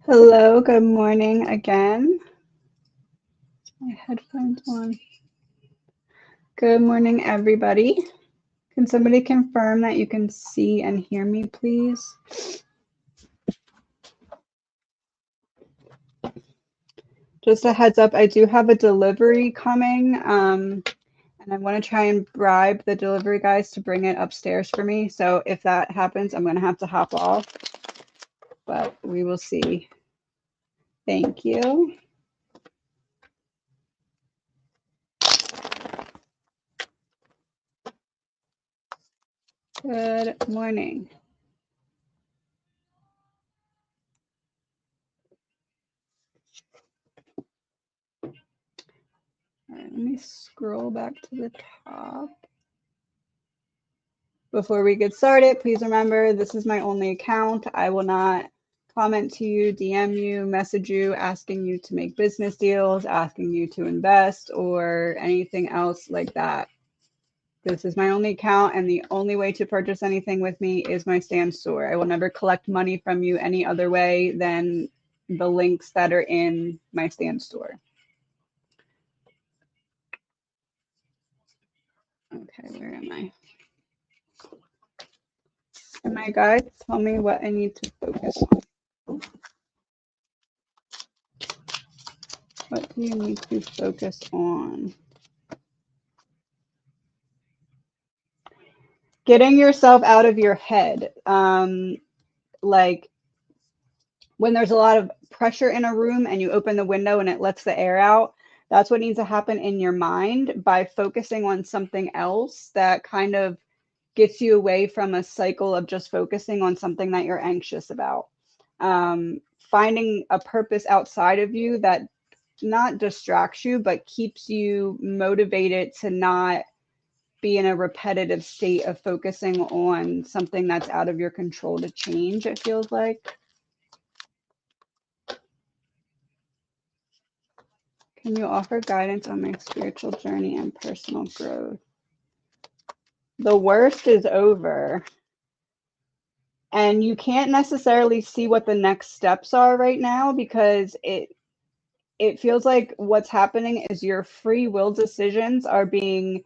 Hello, good morning again. My headphones on. Good morning, everybody. Can somebody confirm that you can see and hear me, please? Just a heads up, I do have a delivery coming, and I want to try and bribe the delivery guys to bring it upstairs for me. So if that happens, I'm going to have to hop off, but we will see. Thank you. Good morning. All right, let me scroll back to the top. Before we get started, please remember this is my only account. I will not comment to you, DM you, message you, asking you to make business deals, asking you to invest, or anything else like that. This is my only account, and the only way to purchase anything with me is my Stan Store. I will never collect money from you any other way than the links that are in my Stan Store. Okay, where am I? And my guides tell me what I need to focus on. What do you need to focus on? Getting yourself out of your head. Like when there's a lot of pressure in a room and you open the window and it lets the air out, that's what needs to happen in your mind by focusing on something else that kind of gets you away from a cycle of just focusing on something that you're anxious about. Finding a purpose outside of you that not distracts you, but keeps you motivated to not be in a repetitive state of focusing on something that's out of your control to change, it feels like. Can you offer guidance on my spiritual journey and personal growth? The worst is over. And you can't necessarily see what the next steps are right now because it feels like what's happening is your free will decisions are being,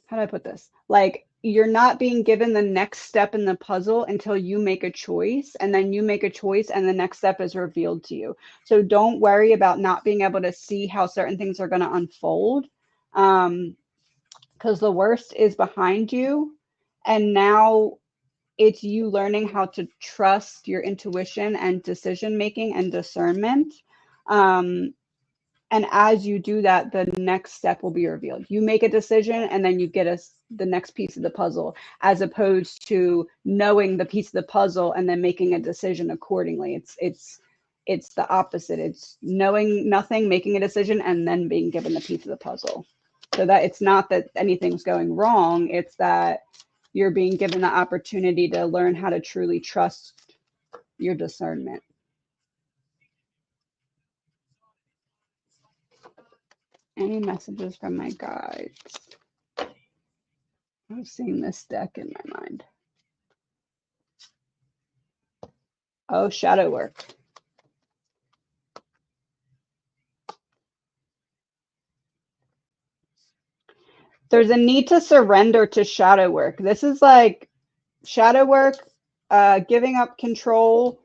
how do I put this? Like you're not being given the next step in the puzzle until you make a choice, and then you make a choice and the next step is revealed to you. So don't worry about not being able to see how certain things are going to unfold, because the worst is behind you. And now it's you learning how to trust your intuition and decision making and discernment. And as you do that, the next step will be revealed. You make a decision and then you get the next piece of the puzzle, as opposed to knowing the piece of the puzzle and then making a decision accordingly. It's the opposite. It's knowing nothing, making a decision, and then being given the piece of the puzzle. So that it's not that anything's going wrong, it's that you're being given the opportunity to learn how to truly trust your discernment. Any messages from my guides? I've seen this deck in my mind. Oh, shadow work. There's a need to surrender to shadow work. This is like shadow work, giving up control,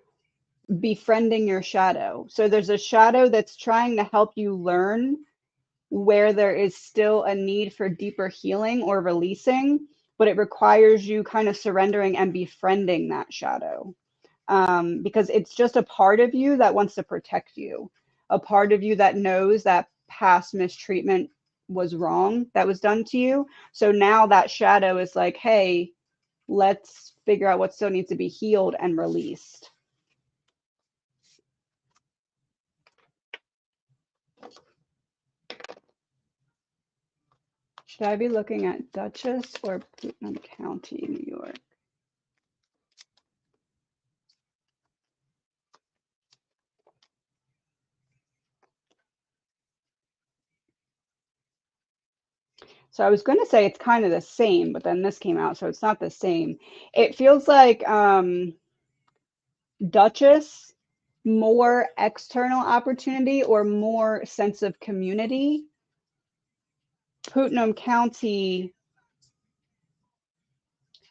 befriending your shadow. So there's a shadow that's trying to help you learn where there is still a need for deeper healing or releasing, but it requires you kind of surrendering and befriending that shadow, because it's just a part of you that wants to protect you, a part of you that knows that past mistreatment was wrong that was done to you. So now that shadow is like, hey, let's figure out what still needs to be healed and released. Should I be looking at Dutchess or Putnam County, New York? So I was going to say it's kind of the same, but then this came out, so it's not the same. It feels like Duchess, more external opportunity or more sense of community. Putnam County,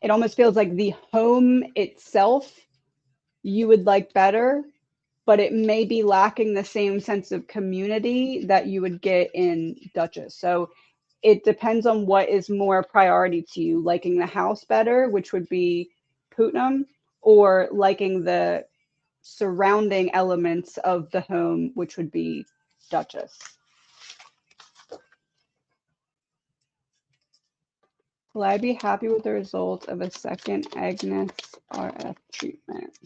it almost feels like the home itself you would like better, but it may be lacking the same sense of community that you would get in Duchess. So it depends on what is more priority to you, liking the house better, which would be Putnam, or liking the surrounding elements of the home, which would be Duchess. Will I be happy with the result of a second Agnes RF treatment?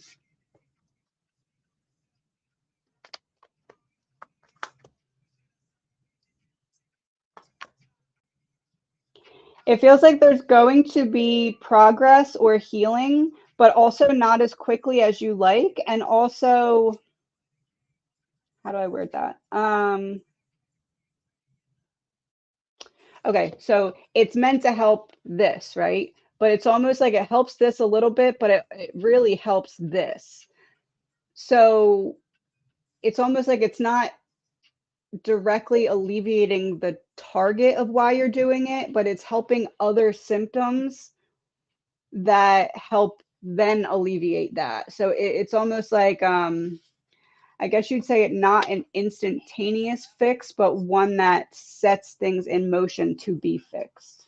It feels like there's going to be progress or healing, but also not as quickly as you like. And also, how do I word that? Okay, so it's meant to help this, right? But it's almost like it helps this a little bit, but it really helps this. So it's almost like it's not directly alleviating the target of why you're doing it, but it's helping other symptoms that help then alleviate that. So it's almost like, I guess you'd say it not an instantaneous fix, but one that sets things in motion to be fixed.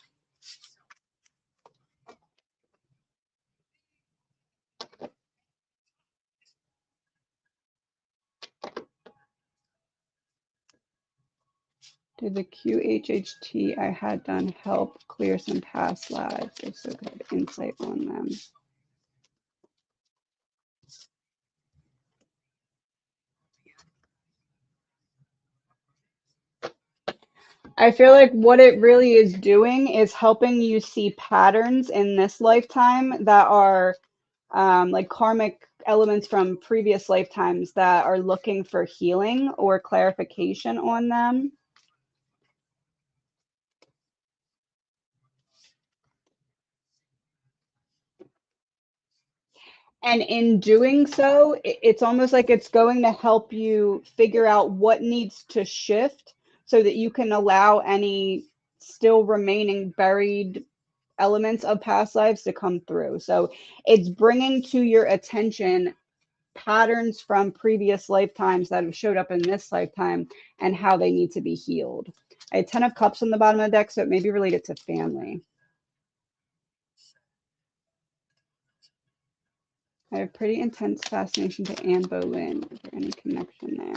Did the QHHT I had done help clear some past lives? If so, could have insight on them. I feel like what it really is doing is helping you see patterns in this lifetime that are like karmic elements from previous lifetimes that are looking for healing or clarification on them. And in doing so, it's almost like it's going to help you figure out what needs to shift so that you can allow any still remaining buried elements of past lives to come through. So it's bringing to your attention patterns from previous lifetimes that have showed up in this lifetime and how they need to be healed. I had 10 of Cups on the bottom of the deck, so it may be related to family. I have pretty intense fascination to Anne Boleyn. Is there any connection there?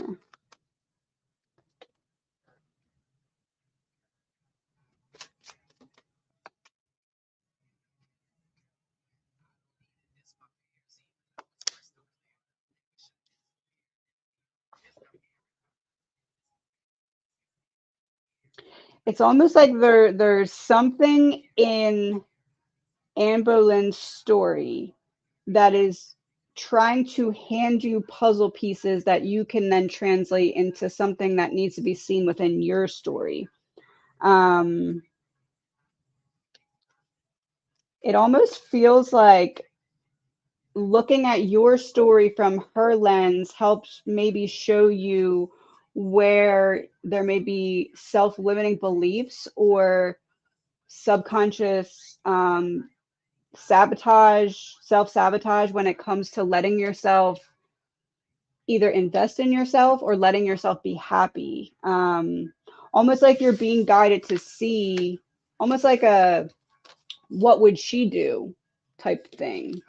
It's almost like there's something in Anne Boleyn's story that is trying to hand you puzzle pieces that you can then translate into something that needs to be seen within your story. It almost feels like looking at your story from her lens helps maybe show you where there may be self-limiting beliefs or subconscious sabotage, self-sabotage when it comes to letting yourself either invest in yourself or letting yourself be happy. Almost like you're being guided to see, almost like a what would she do type thing.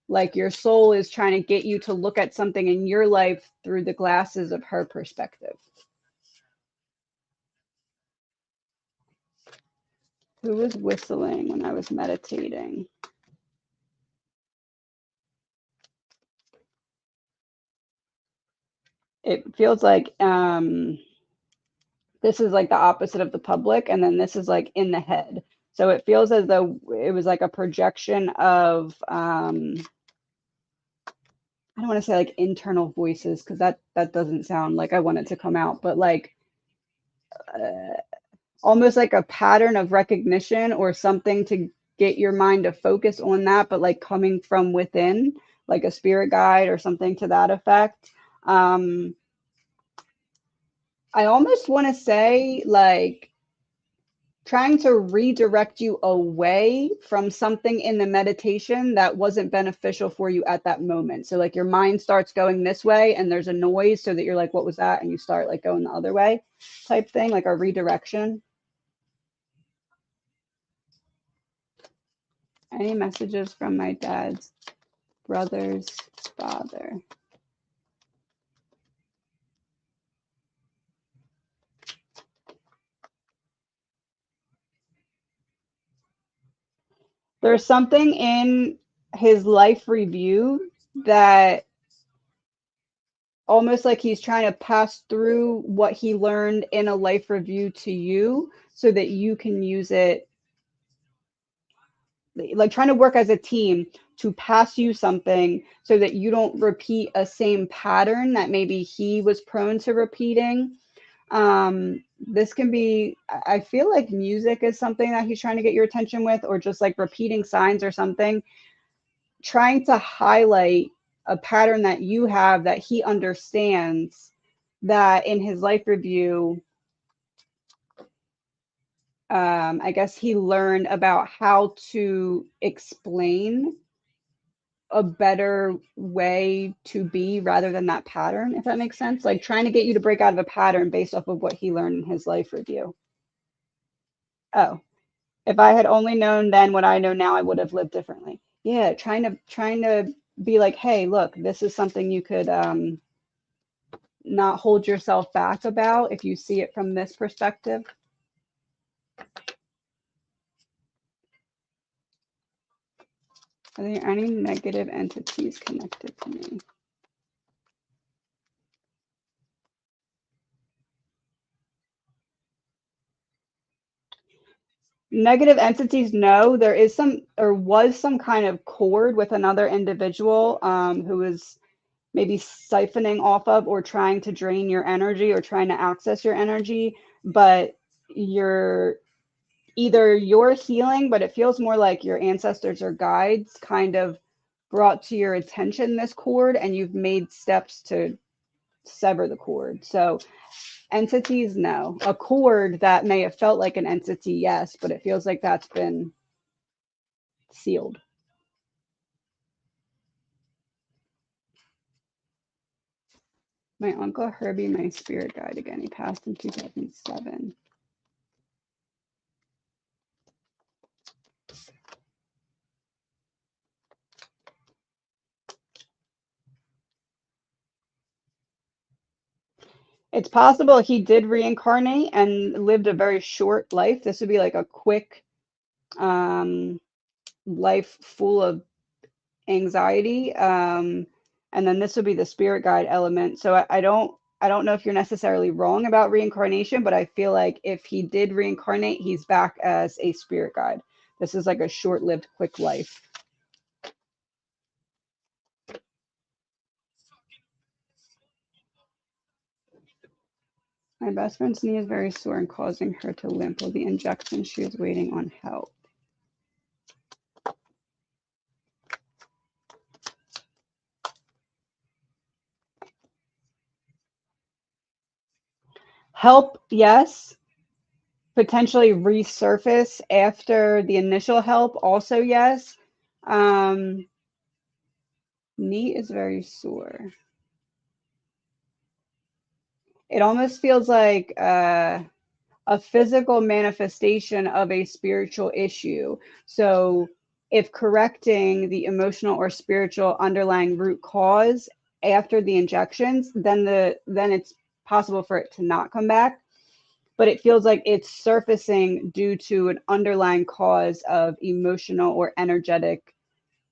Like your soul is trying to get you to look at something in your life through the glasses of her perspective. Who was whistling when I was meditating? It feels like this is like the opposite of the public, and then this is like in the head. So it feels as though it was like a projection of I don't want to say like internal voices because that doesn't sound like I want it to come out, but like almost like a pattern of recognition or something to get your mind to focus on that, but like coming from within, like a spirit guide or something to that effect. I almost want to say like trying to redirect you away from something in the meditation that wasn't beneficial for you at that moment. So like your mind starts going this way and there's a noise so that you're like, what was that? And you start like going the other way type thing, like a redirection. Any messages from my dad's brother's father? There's something in his life review that almost like he's trying to pass through what he learned in a life review to you so that you can use it, like trying to work as a team to pass you something so that you don't repeat a same pattern that maybe he was prone to repeating. This can be, I feel like music is something that he's trying to get your attention with, or just like repeating signs or something, trying to highlight a pattern that you have that he understands, that in his life review, I guess he learned about how to explain a better way to be rather than that pattern, if that makes sense. Like trying to get you to break out of a pattern based off of what he learned in his life review. Oh, if I had only known then what I know now, I would have lived differently. Yeah, trying to be like, hey, look, this is something you could not hold yourself back about if you see it from this perspective. Are there any negative entities connected to me? Negative entities, no. There is some, or was some kind of cord with another individual who was maybe siphoning off of or trying to drain your energy or trying to access your energy, but you're either you're healing, but it feels more like your ancestors or guides kind of brought to your attention this cord and you've made steps to sever the cord. So entities, no. A cord that may have felt like an entity, yes, but it feels like that's been sealed. My uncle Herbie, my spirit guide again. He passed in 2007. It's possible he did reincarnate and lived a very short life. This would be like a quick life full of anxiety. And then this would be the spirit guide element. So I don't know if you're necessarily wrong about reincarnation, but I feel like if he did reincarnate, he's back as a spirit guide. This is like a short-lived, quick life. My best friend's knee is very sore and causing her to limp. With the injection, she is waiting on help. Help, yes. Potentially resurface after the initial help, also yes. Knee is very sore. It almost feels like a physical manifestation of a spiritual issue. So if correcting the emotional or spiritual underlying root cause after the injections, then it's possible for it to not come back. But it feels like it's surfacing due to an underlying cause of emotional or energetic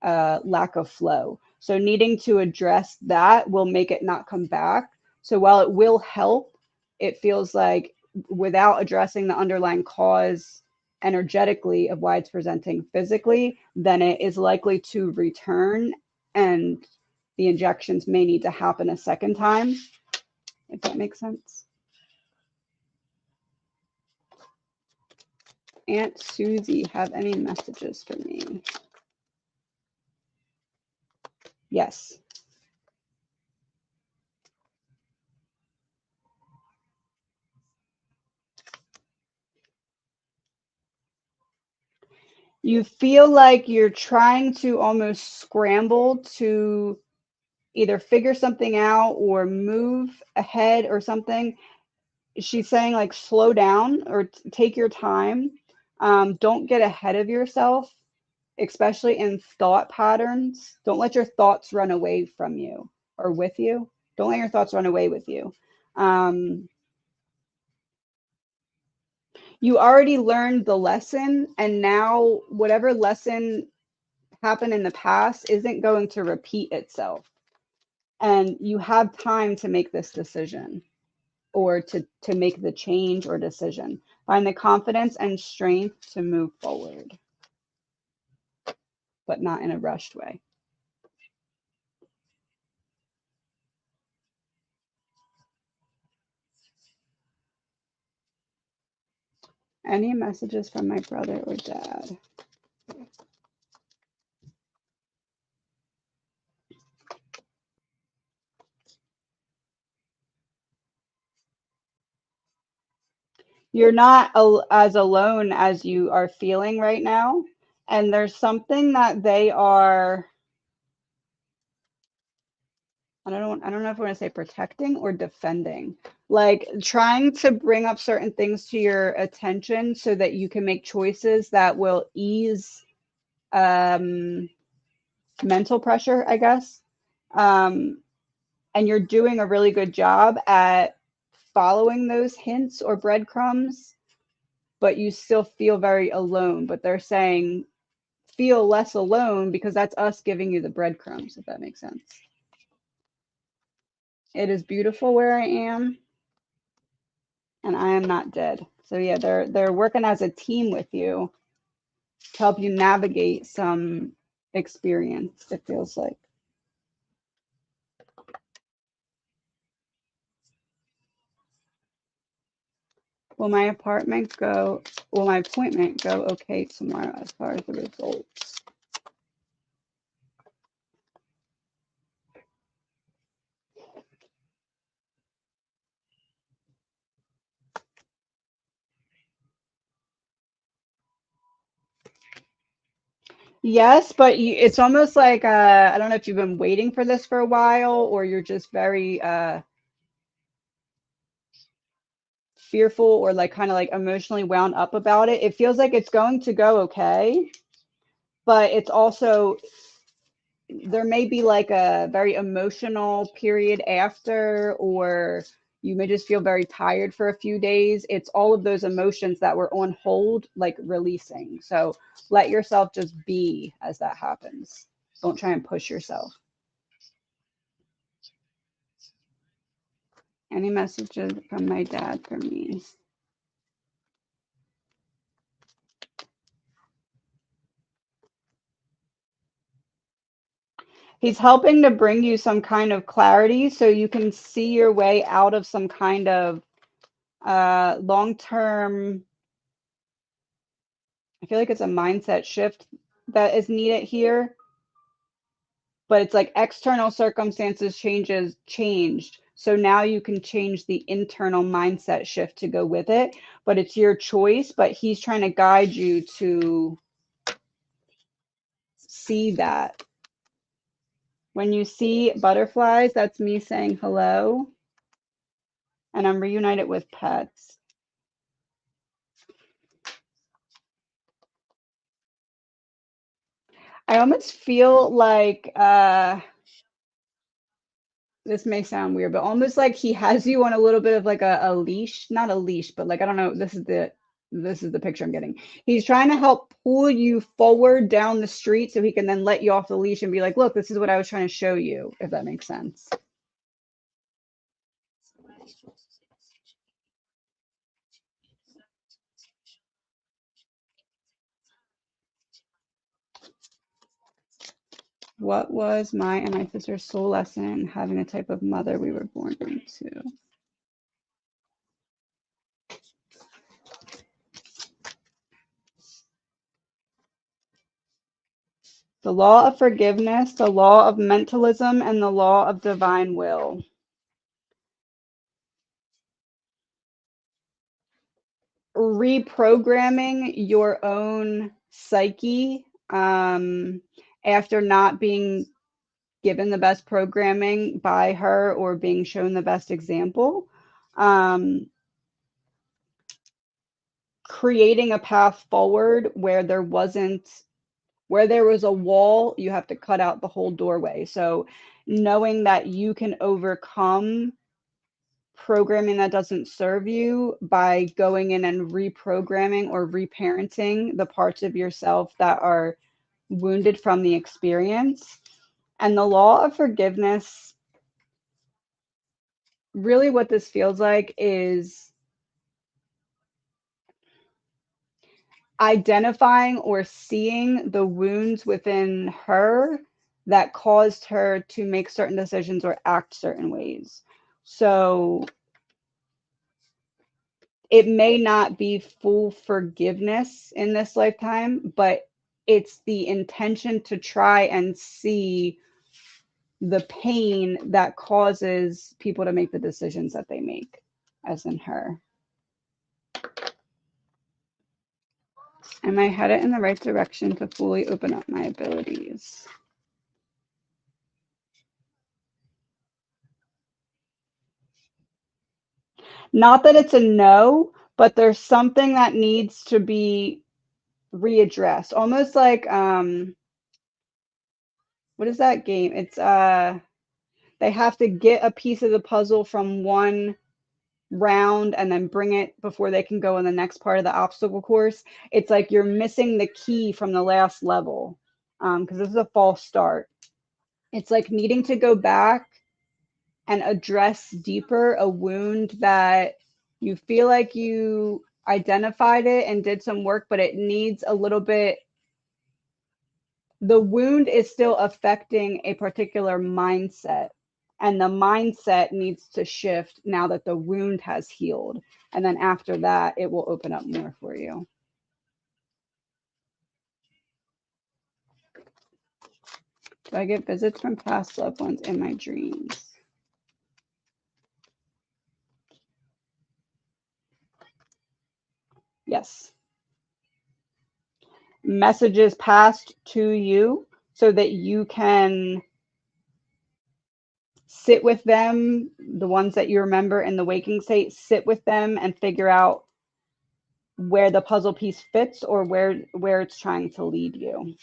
lack of flow. So needing to address that will make it not come back. So while it will help, it feels like without addressing the underlying cause energetically of why it's presenting physically, then it is likely to return and the injections may need to happen a second time, if that makes sense. Aunt Susie, have any messages for me? Yes. You feel like you're trying to almost scramble to either figure something out or move ahead or something. She's saying like slow down or take your time. Don't get ahead of yourself, especially in thought patterns. Don't let your thoughts run away from you or with you. Don't let your thoughts run away with you. Um, you already learned the lesson, and now whatever lesson happened in the past isn't going to repeat itself. And you have time to make this decision or to make the change or decision. Find the confidence and strength to move forward, but not in a rushed way. Any messages from my brother or dad? You're not as alone as you are feeling right now. And there's something that they are, I don't know if I want to say protecting or defending, like trying to bring up certain things to your attention so that you can make choices that will ease mental pressure, I guess. Um, and you're doing a really good job at following those hints or breadcrumbs, but you still feel very alone. But they're saying feel less alone because that's us giving you the breadcrumbs, if that makes sense. It is beautiful where I am, and I am not dead. So yeah, they're working as a team with you to help you navigate some experience, it feels like. Will my appointment go okay tomorrow as far as the results? Yes, but it's almost like I don't know if you've been waiting for this for a while or you're just very fearful or like kind of like emotionally wound up about it. It feels like it's going to go okay, but it's also there may be like a very emotional period after, or you may just feel very tired for a few days. It's all of those emotions that were on hold, like releasing. So let yourself just be as that happens. Don't try and push yourself. Any messages from my dad for me? He's helping to bring you some kind of clarity so you can see your way out of some kind of long-term, I feel like it's a mindset shift that is needed here, but it's like external circumstances changed. So now you can change the internal mindset shift to go with it, but it's your choice, but he's trying to guide you to see that. When you see butterflies, that's me saying hello, and I'm reunited with pets. I almost feel like this may sound weird, but almost like he has you on a little bit of like a leash, not a leash, but like I don't know, this is the picture I'm getting. He's trying to help pull you forward down the street so he can then let you off the leash and be like, look, this is what I was trying to show you, if that makes sense. What was my and my sister's soul lesson in having the type of mother we were born into? The law of forgiveness, the law of mentalism, and the law of divine will. Reprogramming your own psyche after not being given the best programming by her or being shown the best example. Creating a path forward where there was a wall, you have to cut out the whole doorway. So knowing that you can overcome programming that doesn't serve you by going in and reprogramming or reparenting the parts of yourself that are wounded from the experience. And the law of forgiveness, really what this feels like is identifying or seeing the wounds within her that caused her to make certain decisions or act certain ways. So it may not be full forgiveness in this lifetime, but it's the intention to try and see the pain that causes people to make the decisions that they make, as in her. Am I headed in the right direction to fully open up my abilities? Not that it's a no, but there's something that needs to be readdressed. Almost like what is that game? It's they have to get a piece of the puzzle from one round and then bring it before they can go in the next part of the obstacle course. It's like you're missing the key from the last level because this is a false start. It's like needing to go back and address deeper a wound that you feel like you identified it and did some work, but it needs a little bit. The wound is still affecting a particular mindset, and the mindset needs to shift now that the wound has healed. And then after that, it will open up more for you. Do I get visits from past loved ones in my dreams? Yes. Messages passed to you so that you can sit with them, the ones that you remember in the waking state, sit with them and figure out where the puzzle piece fits or where it's trying to lead you.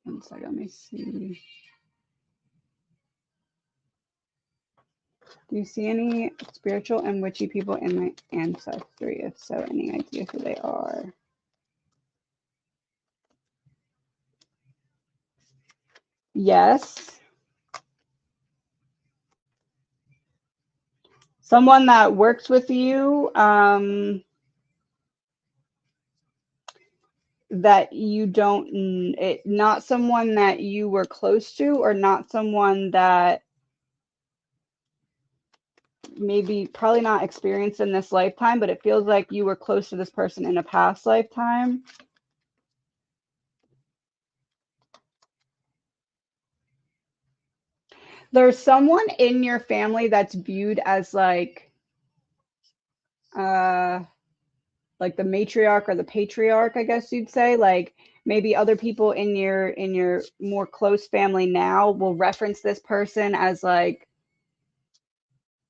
One second, let me see. Do you see any spiritual and witchy people in my ancestry? If so, any idea who they are? Yes. Someone that works with you, that you don't, not someone that you were close to, or not someone that maybe probably not experienced in this lifetime, but it feels like you were close to this person in a past lifetime. There's someone in your family that's viewed as like the matriarch or the patriarch, I guess you'd say. Like maybe other people in your more close family now will reference this person as like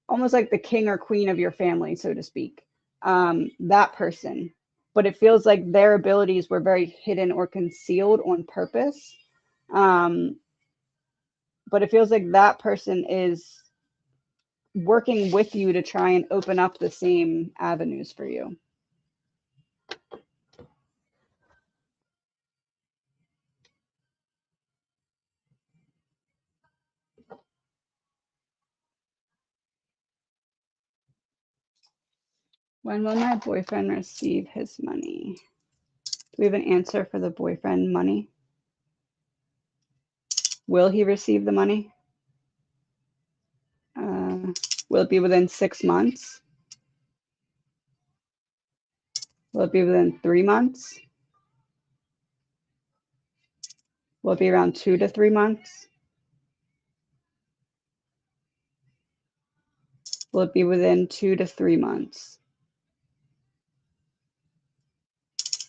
almost like the king or queen of your family, so to speak. That person. But it feels like their abilities were very hidden or concealed on purpose. But it feels like that person is working with you to try and open up the same avenues for you. When will my boyfriend receive his money? Do we have an answer for the boyfriend money? Will he receive the money? Will it be within 6 months? Will it be within 3 months? Will it be around 2 to 3 months? Will it be within 2 to 3 months?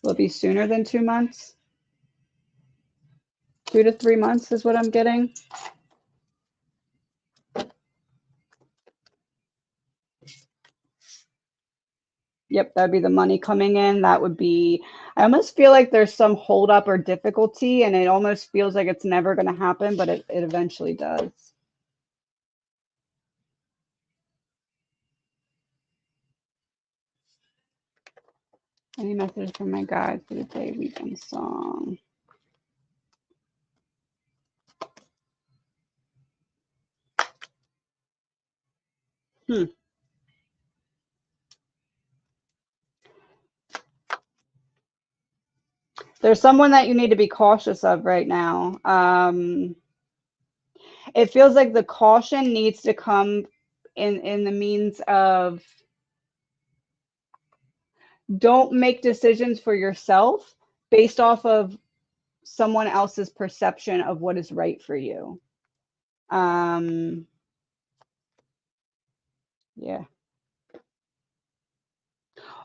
Will it be sooner than 2 months? 2 to 3 months is what I'm getting. Yep, that'd be the money coming in. That would be, I almost feel like there's some holdup or difficulty, and it almost feels like it's never going to happen, but it eventually does. Any message from my guides for the day, weekend song? There's someone that you need to be cautious of right now. It feels like the caution needs to come in the means of don't make decisions for yourself based off of someone else's perception of what is right for you. Yeah.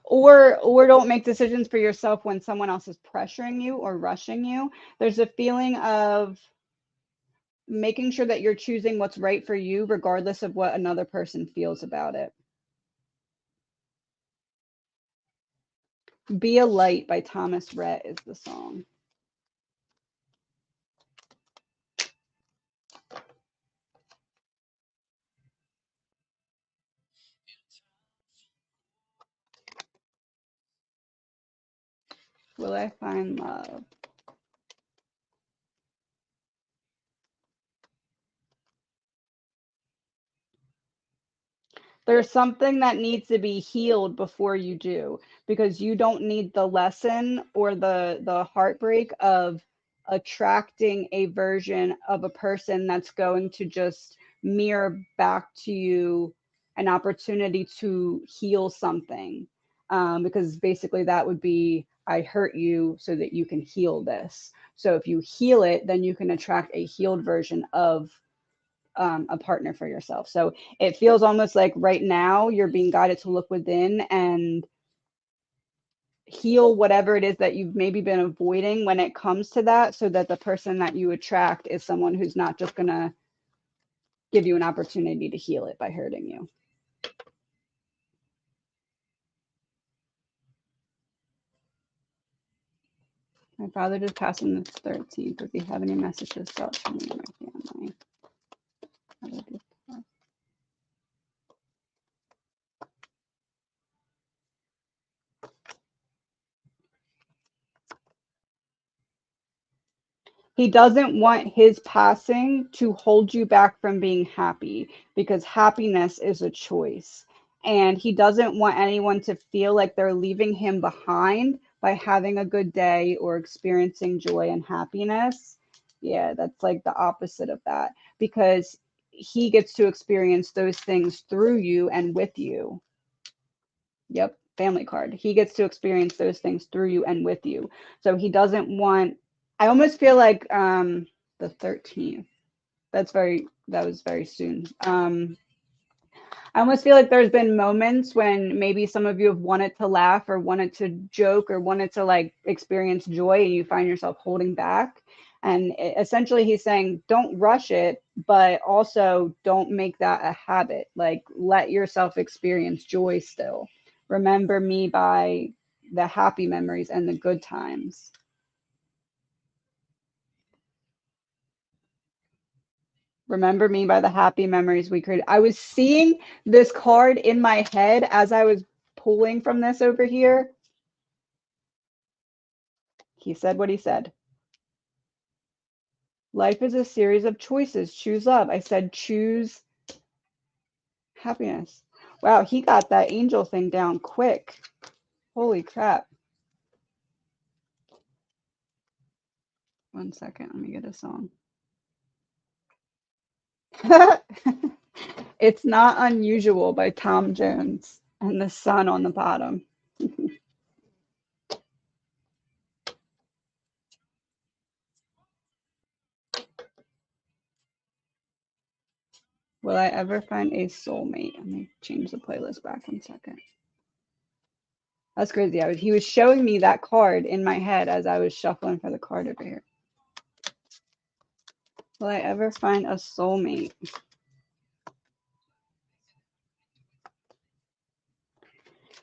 Or don't make decisions for yourself when someone else is pressuring you or rushing you. There's a feeling of making sure that you're choosing what's right for you regardless of what another person feels about it. Be a Light by Thomas Rhett is the song. Will I find love? There's something that needs to be healed before you do, because you don't need the lesson or the heartbreak of attracting a version of a person that's going to just mirror back to you an opportunity to heal something. Because basically that would be, I hurt you so that you can heal this. So if you heal it, then you can attract a healed version of a partner for yourself. So it feels almost like right now you're being guided to look within and heal whatever it is that you've maybe been avoiding when it comes to that, so that the person that you attract is someone who's not just going to give you an opportunity to heal it by hurting you. My father just passed on the 13th. Does he have any messages out to me and my family? He doesn't want his passing to hold you back from being happy, because happiness is a choice. And he doesn't want anyone to feel like they're leaving him behind by having a good day or experiencing joy and happiness. Yeah, that's like the opposite of that, because he gets to experience those things through you and with you. Yep, family card. He gets to experience those things through you and with you. So he doesn't want, I almost feel like the 13th. That was very soon. I almost feel like there's been moments when maybe some of you have wanted to laugh or wanted to joke or wanted to like experience joy, and you find yourself holding back. And essentially he's saying, don't rush it, but also don't make that a habit. Like, let yourself experience joy still. Remember me by the happy memories and the good times. Remember me by the happy memories we created. I was seeing this card in my head as I was pulling from this over here. He said what he said. Life is a series of choices. Choose love. I said choose happiness. Wow, he got that angel thing down quick. Holy crap. 1 second, let me get a song. It's Not Unusual by Tom Jones and the sun on the bottom. Will I ever find a soulmate? Let me change the playlist back 1 second. That's crazy. He was showing me that card in my head as I was shuffling for the card over here. Will I ever find a soulmate?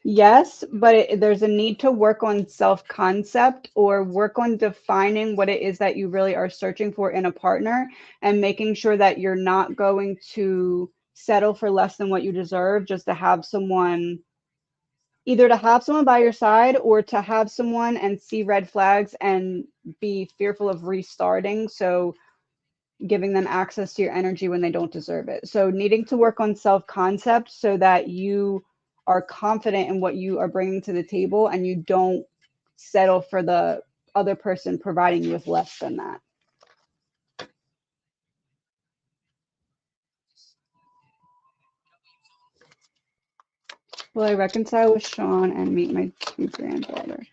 Yes, but there's a need to work on self-concept or work on defining what it is that you really are searching for in a partner and making sure that you're not going to settle for less than what you deserve just to have someone, either to have someone by your side or to have someone and see red flags and be fearful of restarting. So giving them access to your energy when they don't deserve it. So needing to work on self-concept so that you are confident in what you are bringing to the table and you don't settle for the other person providing you with less than that. Will I reconcile with Sean and meet my 2 granddaughters?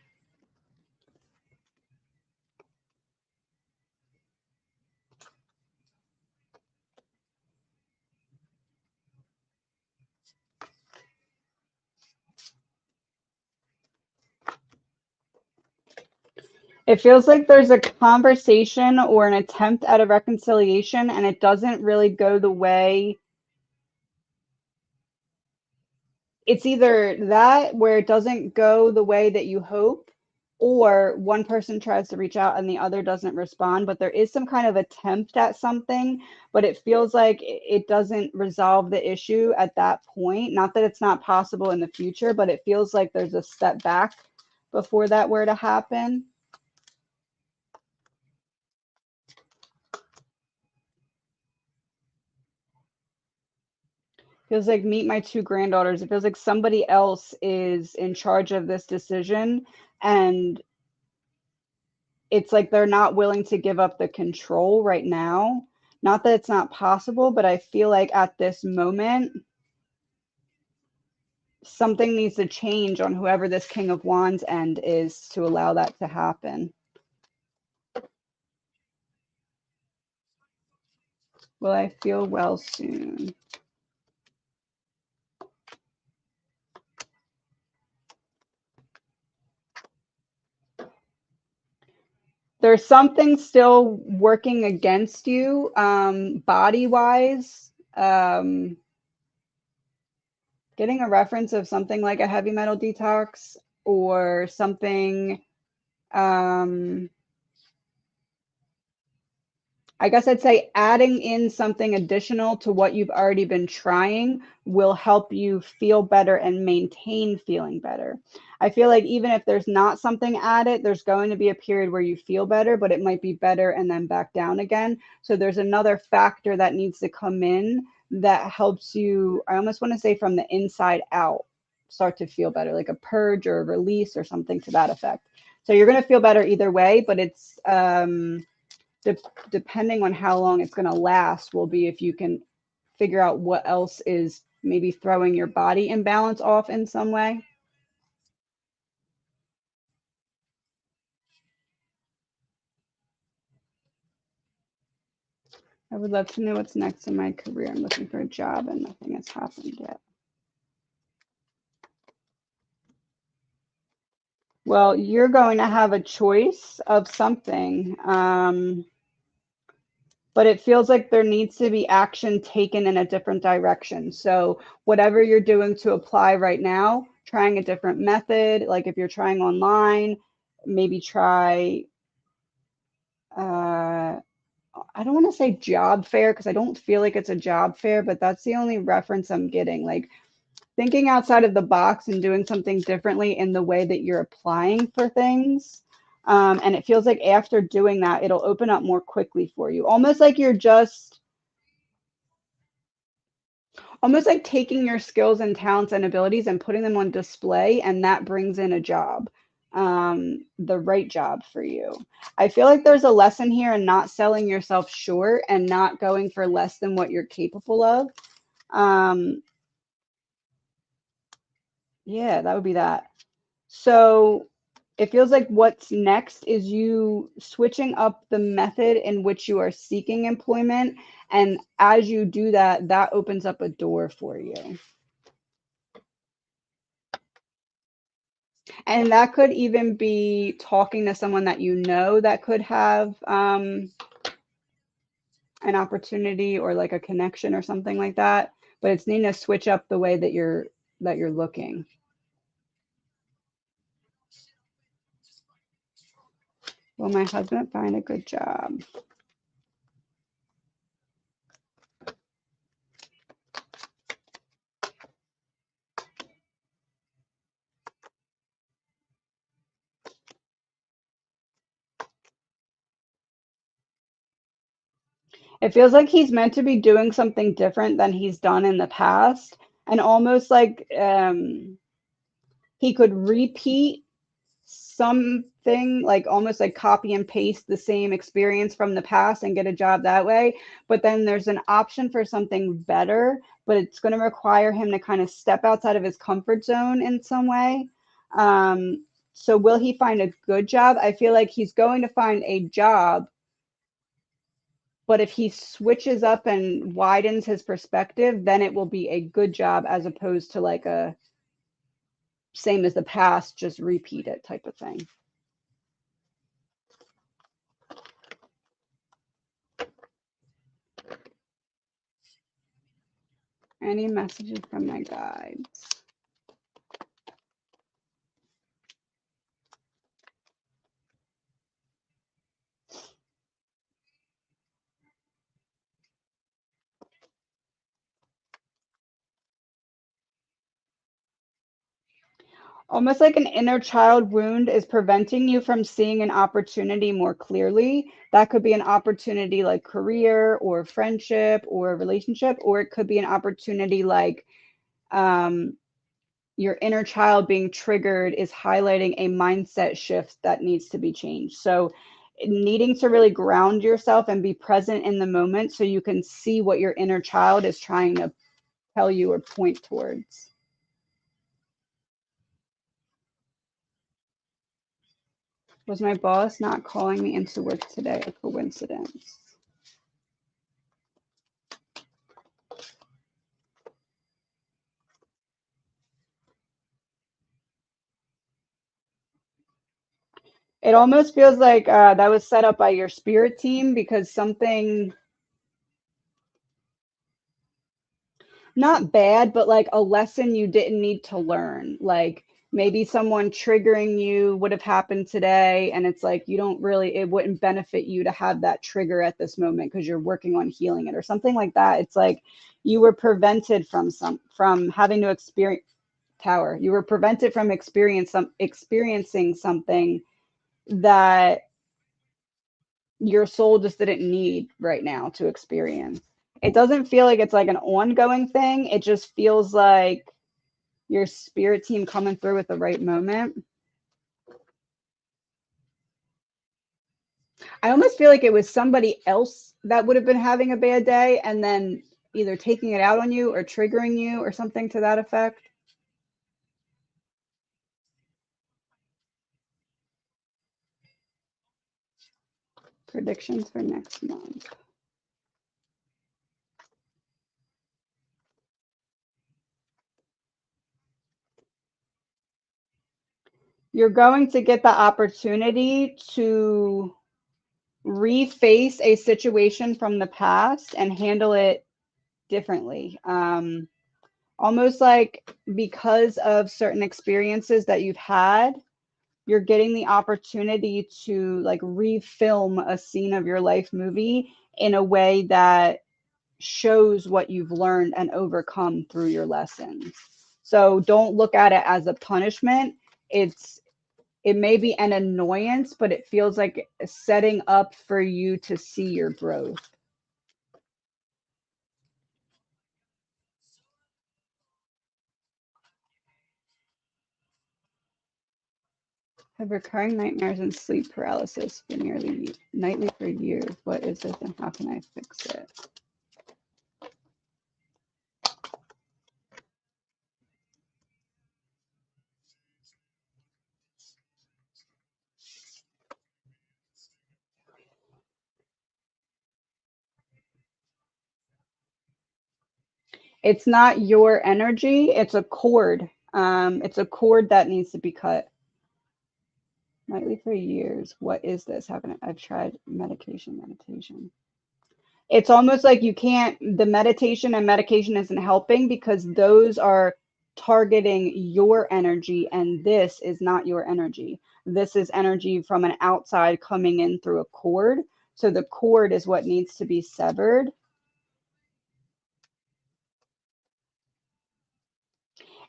It feels like there's a conversation or an attempt at a reconciliation and it doesn't really go the way. It's either that where it doesn't go the way that you hope, or one person tries to reach out and the other doesn't respond, but there is some kind of attempt at something, but it feels like it doesn't resolve the issue at that point. Not that it's not possible in the future, but it feels like there's a step back before that were to happen. Feels like meet my 2 granddaughters. It feels like somebody else is in charge of this decision and it's like they're not willing to give up the control right now. Not that it's not possible, but I feel like at this moment, something needs to change on whoever this King of Wands end is to allow that to happen. Will I feel well soon? There's something still working against you, body-wise. Getting a reference of something like a heavy metal detox or something, I guess I'd say adding in something additional to what you've already been trying will help you feel better and maintain feeling better. I feel like even if there's not something added, there's going to be a period where you feel better, but it might be better and then back down again. So there's another factor that needs to come in that helps you, I almost want to say from the inside out, start to feel better, like a purge or a release or something to that effect. So you're going to feel better either way, but it's, depending on how long it's going to last will be if you can figure out what else is maybe throwing your body imbalance off in some way. I would love to know what's next in my career. I'm looking for a job and nothing has happened yet. Well, you're going to have a choice of something. But it feels like there needs to be action taken in a different direction. So whatever you're doing to apply right now, trying a different method, like if you're trying online, maybe try, I don't want to say job fair because I don't feel like it's a job fair, but that's the only reference I'm getting. Like thinking outside of the box and doing something differently in the way that you're applying for things. And it feels like after doing that, it'll open up more quickly for you. Almost like you're just, almost like taking your skills and talents and abilities and putting them on display, and that brings in a job, the right job for you. I feel like there's a lesson here in not selling yourself short and not going for less than what you're capable of. Yeah, that would be that. So It feels like what's next is you switching up the method in which you are seeking employment. And as you do that, that opens up a door for you. And that could even be talking to someone that you know that could have an opportunity or like a connection or something like that. But it's needing to switch up the way that you're looking. Will my husband find a good job? It feels like he's meant to be doing something different than he's done in the past, and almost like he could repeat something, like almost like copy and paste the same experience from the past and get a job that way. But then there's an option for something better, but it's going to require him to kind of step outside of his comfort zone in some way. So will he find a good job? I feel like he's going to find a job, but if he switches up and widens his perspective, then it will be a good job as opposed to like a same as the past, just repeat it type of thing. Any messages from my guides? Almost like an inner child wound is preventing you from seeing an opportunity more clearly. That could be an opportunity like career or friendship or relationship, or it could be an opportunity like your inner child being triggered is highlighting a mindset shift that needs to be changed. So needing to really ground yourself and be present in the moment so you can see what your inner child is trying to tell you or point towards. Was my boss not calling me into work today a coincidence? It almost feels like that was set up by your spirit team because something not bad, but like a lesson you didn't need to learn. Like maybe someone triggering you would have happened today, and it's like you don't really, it wouldn't benefit you to have that trigger at this moment because you're working on healing it or something like that. It's like you were prevented from having to experience tower. You were prevented from experiencing something that your soul just didn't need right now to experience. It doesn't feel like it's like an ongoing thing. It just feels like your spirit team coming through at the right moment. I almost feel like it was somebody else that would have been having a bad day and then either taking it out on you or triggering you or something to that effect. Predictions for next month. You're going to get the opportunity to reface a situation from the past and handle it differently. Almost like because of certain experiences that you've had, you're getting the opportunity to like refilm a scene of your life movie in a way that shows what you've learned and overcome through your lessons. So don't look at it as a punishment. It may be an annoyance, but it feels like setting up for you to see your growth. Have recurring nightmares and sleep paralysis for nearly nightly for years. What is this and how can I fix it? It's not your energy. It's a cord. It's a cord that needs to be cut. Nightly for years. What is this? Haven't I've tried medication. It's almost like you can't, the meditation and medication isn't helping because those are targeting your energy, and this is not your energy. This is energy from an outside coming in through a cord. So the cord is what needs to be severed.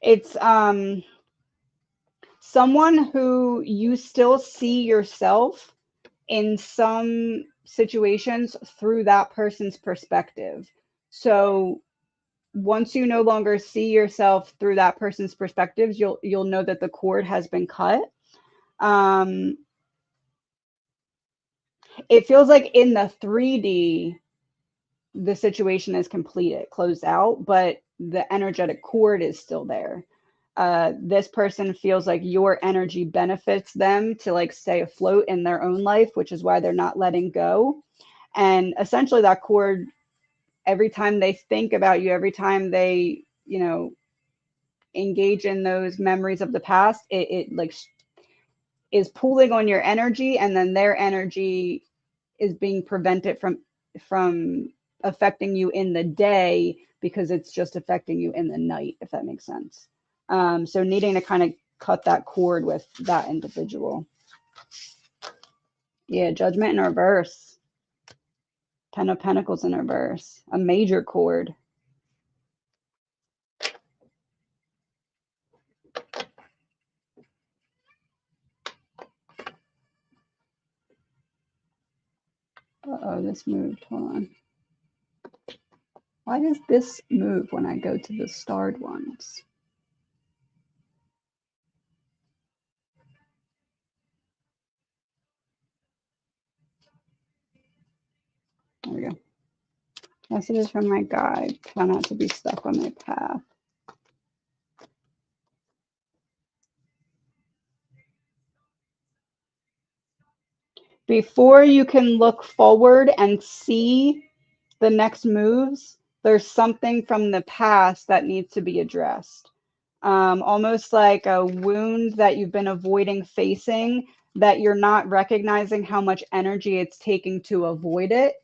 It's someone who you still see yourself in some situations through that person's perspective. So once you no longer see yourself through that person's perspectives, you'll know that the cord has been cut. It feels like in the 3D, the situation is completed, closed out, but the energetic cord is still there. This person feels like your energy benefits them to like stay afloat in their own life, which is why they're not letting go. And essentially that cord, every time they think about you, every time they, you know, engage in those memories of the past, it like is pulling on your energy, and then their energy is being prevented from affecting you in the day because it's just affecting you in the night, if that makes sense. So needing to kind of cut that cord with that individual. Yeah, Judgment in reverse. 10 of Pentacles in reverse. A major cord. Uh-oh, this moved. Hold on. Why does this move when I go to the starred ones? There we go. Messages from my guide. Try not to be stuck on my path. Before you can look forward and see the next moves, there's something from the past that needs to be addressed. Almost like a wound that you've been avoiding facing, that you're not recognizing how much energy it's taking to avoid it.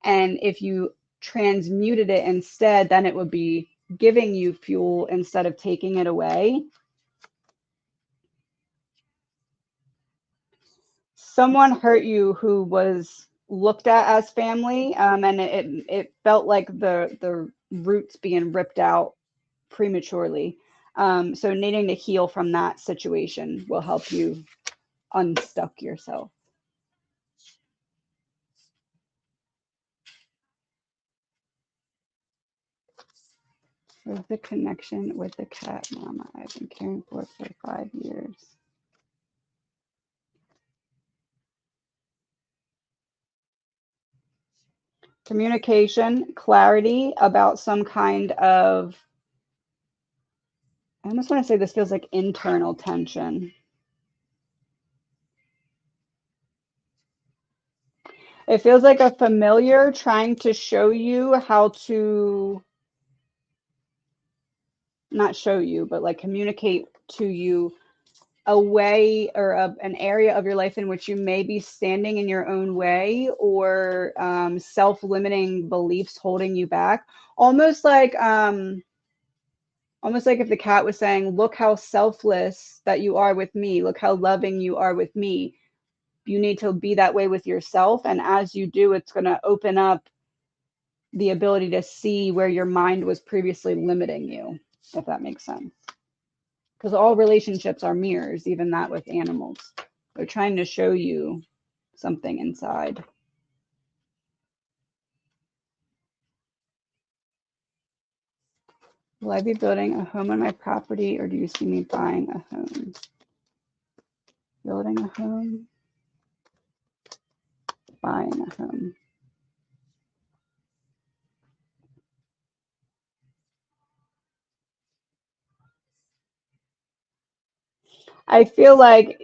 And if you transmuted it instead, then it would be giving you fuel instead of taking it away. Someone hurt you who was looked at as family, and it felt like the roots being ripped out prematurely. So needing to heal from that situation will help you unstuck yourself. Where's the connection with the cat mama I've been caring for 5 years? Communication, clarity about some kind of, I almost want to say this feels like internal tension. It feels like a familiar trying to show you how to, not show you, but like communicate to you a way or an area of your life in which you may be standing in your own way, or self-limiting beliefs holding you back. Almost like if the cat was saying, look how selfless that you are with me. Look how loving you are with me. You need to be that way with yourself. And as you do, it's going to open up the ability to see where your mind was previously limiting you, if that makes sense. Because all relationships are mirrors, even that with animals. They're trying to show you something inside. Will I be building a home on my property, or do you see me buying a home? Building a home, buying a home. I feel like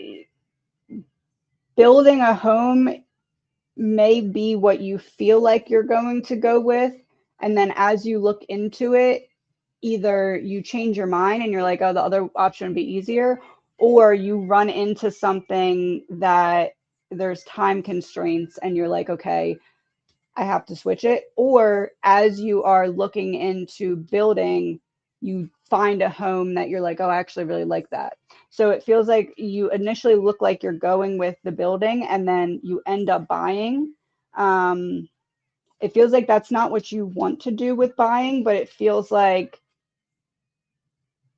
building a home may be what you feel like you're going to go with. And then as you look into it, either you change your mind and you're like, oh, the other option would be easier, or you run into something that there's time constraints and you're like, okay, I have to switch it. Or as you are looking into building, you find a home that you're like, oh, I actually really like that. So it feels like you initially look like you're going with the building and then you end up buying. It feels like that's not what you want to do with buying, but it feels like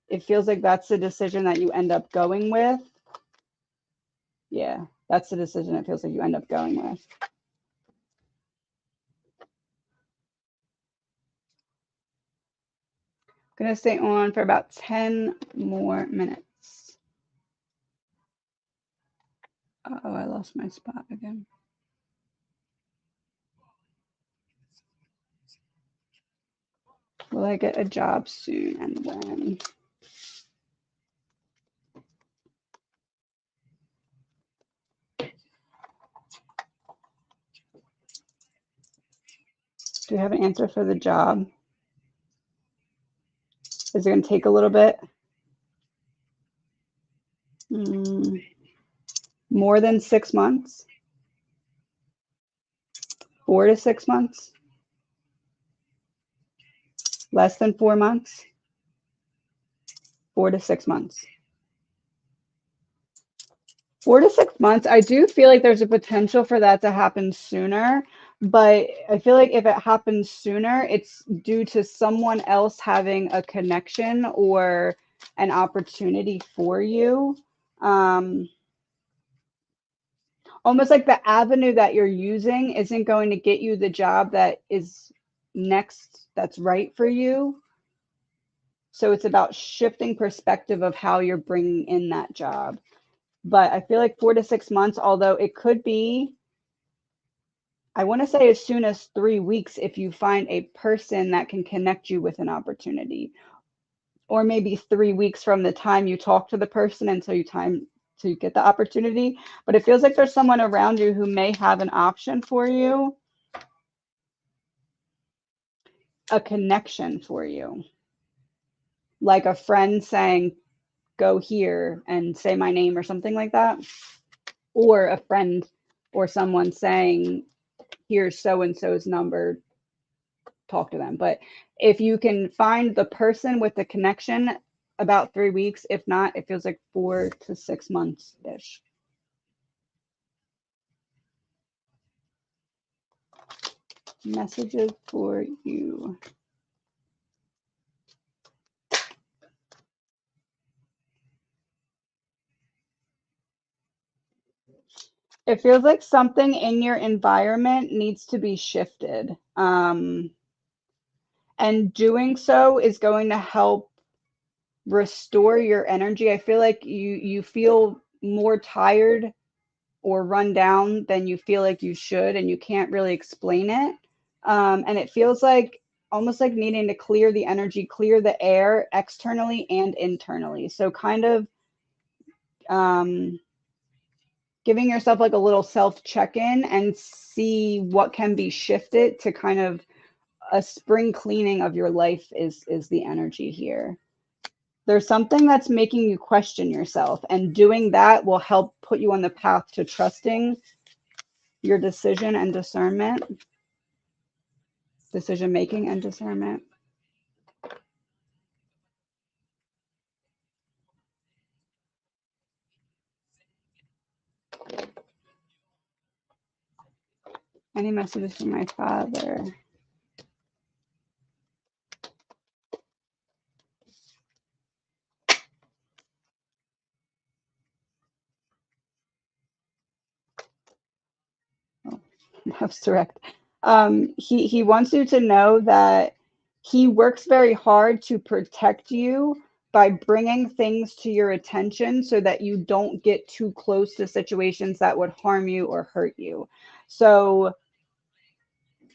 that's the decision that you end up going with. Yeah, that's the decision it feels like you end up going with. I'm going to stay on for about 10 more minutes. Uh-oh, I lost my spot again. Will I get a job soon and when? Do you have an answer for the job? Is it going to take a little bit? More than 6 months? 4 to 6 months? Less than 4 months? 4 to 6 months. 4 to 6 months. I do feel like there's a potential for that to happen sooner, but I feel like if it happens sooner, it's due to someone else having a connection or an opportunity for you. Almost like the avenue that you're using isn't going to get you the job that is next, that's right for you. So it's about shifting perspective of how you're bringing in that job. But I feel like 4 to 6 months, although it could be, I want to say as soon as 3 weeks if you find a person that can connect you with an opportunity, or maybe 3 weeks from the time you talk to the person until you time to get the opportunity. But it feels like there's someone around you who may have an option for you, a connection for you, like a friend saying, go here and say my name or something like that, or a friend or someone saying, here's so-and-so's number, talk to them. But if you can find the person with the connection, about 3 weeks. If not, it feels like 4 to 6 months ish. Messages for you. It feels like something in your environment needs to be shifted. And doing so is going to help restore your energy. I feel like you feel more tired or run down than you feel like you should, and you can't really explain it. And it feels like almost like needing to clear the energy, clear the air externally and internally. So kind of giving yourself like a little self check-in and see what can be shifted to kind of a spring cleaning of your life is the energy here. There's something that's making you question yourself, and doing that will help put you on the path to trusting your decision and discernment, decision making and discernment. Any messages from my father? Oh, that's direct. He wants you to know that he works very hard to protect you by bringing things to your attention so that you don't get too close to situations that would harm you or hurt you. So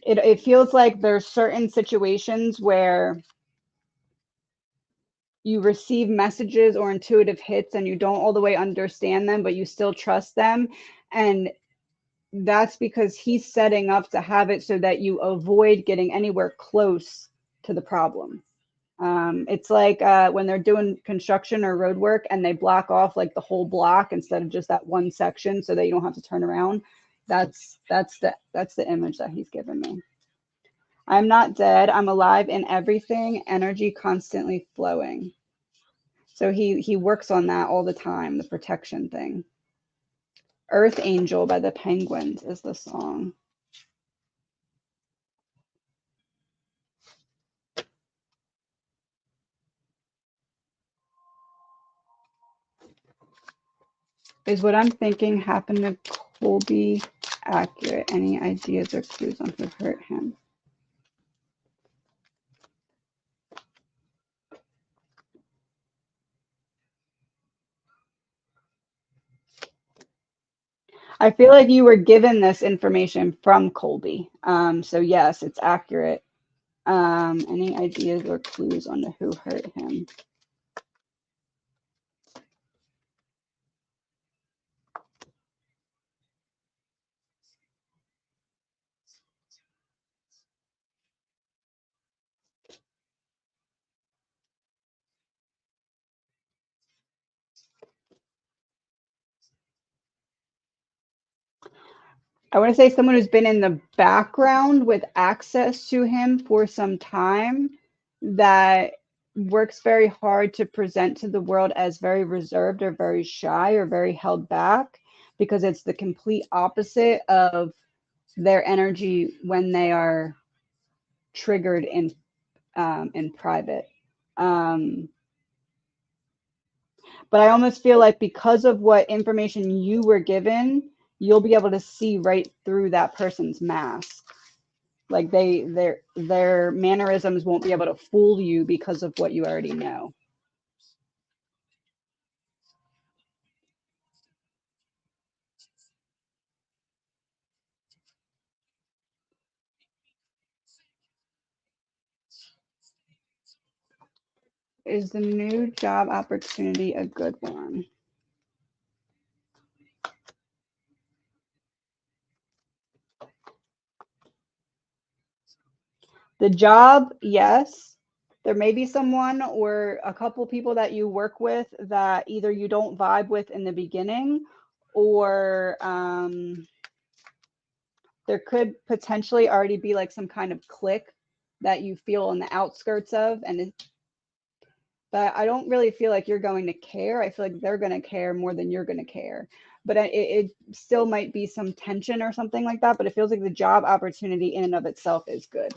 it feels like there's certain situations where you receive messages or intuitive hits and you don't all the way understand them, but you still trust them. And that's because he's setting up to have it so that you avoid getting anywhere close to the problem. It's like when they're doing construction or road work and they block off like the whole block instead of just that one section so that you don't have to turn around. That's the image that he's given me. I'm not dead. I'm alive in everything. Energy constantly flowing. So he works on that all the time, the protection thing. Earth Angel by the Penguins is the song. Is what I'm thinking happened to Colby accurate? Any ideas or clues on who hurt him? I feel like you were given this information from Colby. So yes, it's accurate. Any ideas or clues on who hurt him? I want to say someone who's been in the background with access to him for some time that works very hard to present to the world as very reserved or very shy or very held back, because it's the complete opposite of their energy when they are triggered in private. But I almost feel like because of what information you were given, you'll be able to see right through that person's mask. Like their mannerisms won't be able to fool you because of what you already know. Is the new job opportunity a good one? The job, yes. There may be someone or a couple people that you work with that either you don't vibe with in the beginning, or there could potentially already be like some kind of clique that you feel on the outskirts of, but I don't really feel like you're going to care. I feel like they're going to care more than you're going to care. But it still might be some tension or something like that. But it feels like the job opportunity in and of itself is good.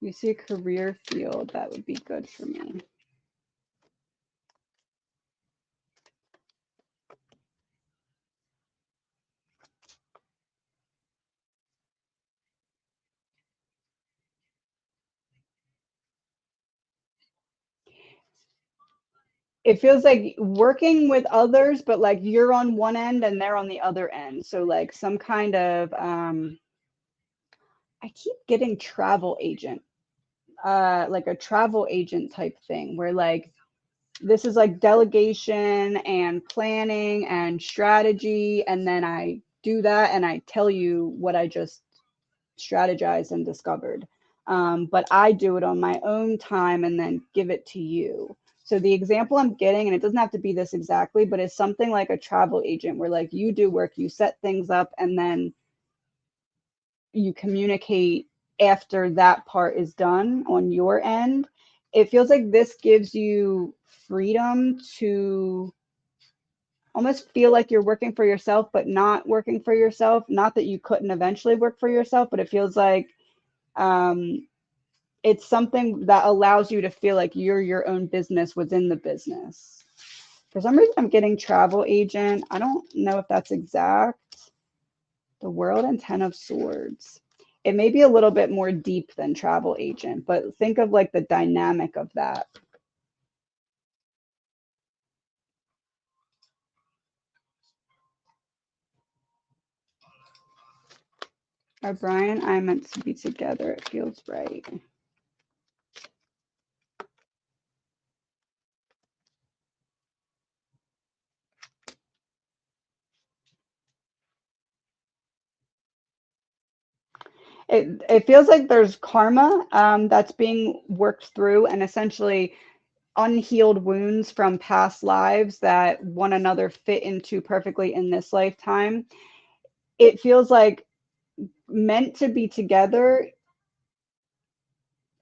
You see a career field that would be good for me. It feels like working with others, but like you're on one end and they're on the other end. So like some kind of I keep getting travel agent, like a travel agent type thing where like this is like delegation and planning and strategy, and then I do that and I tell you what I just strategized and discovered. But I do it on my own time and then give it to you. So the example I'm getting, and it doesn't have to be this exactly, but it's something like a travel agent where like you do work, you set things up, and then you communicate after that part is done on your end. It feels like this gives you freedom to almost feel like you're working for yourself, but not working for yourself. Not that you couldn't eventually work for yourself, but it feels like um, it's something that allows you to feel like you're your own business within the business. For some reason, I'm getting travel agent. I don't know if that's exact. The World and Ten of Swords. It may be a little bit more deep than travel agent, but think of like the dynamic of that. Are Brian and I meant to be together? It feels right. It feels like there's karma that's being worked through, and essentially unhealed wounds from past lives that one another fit into perfectly in this lifetime. It feels like meant to be together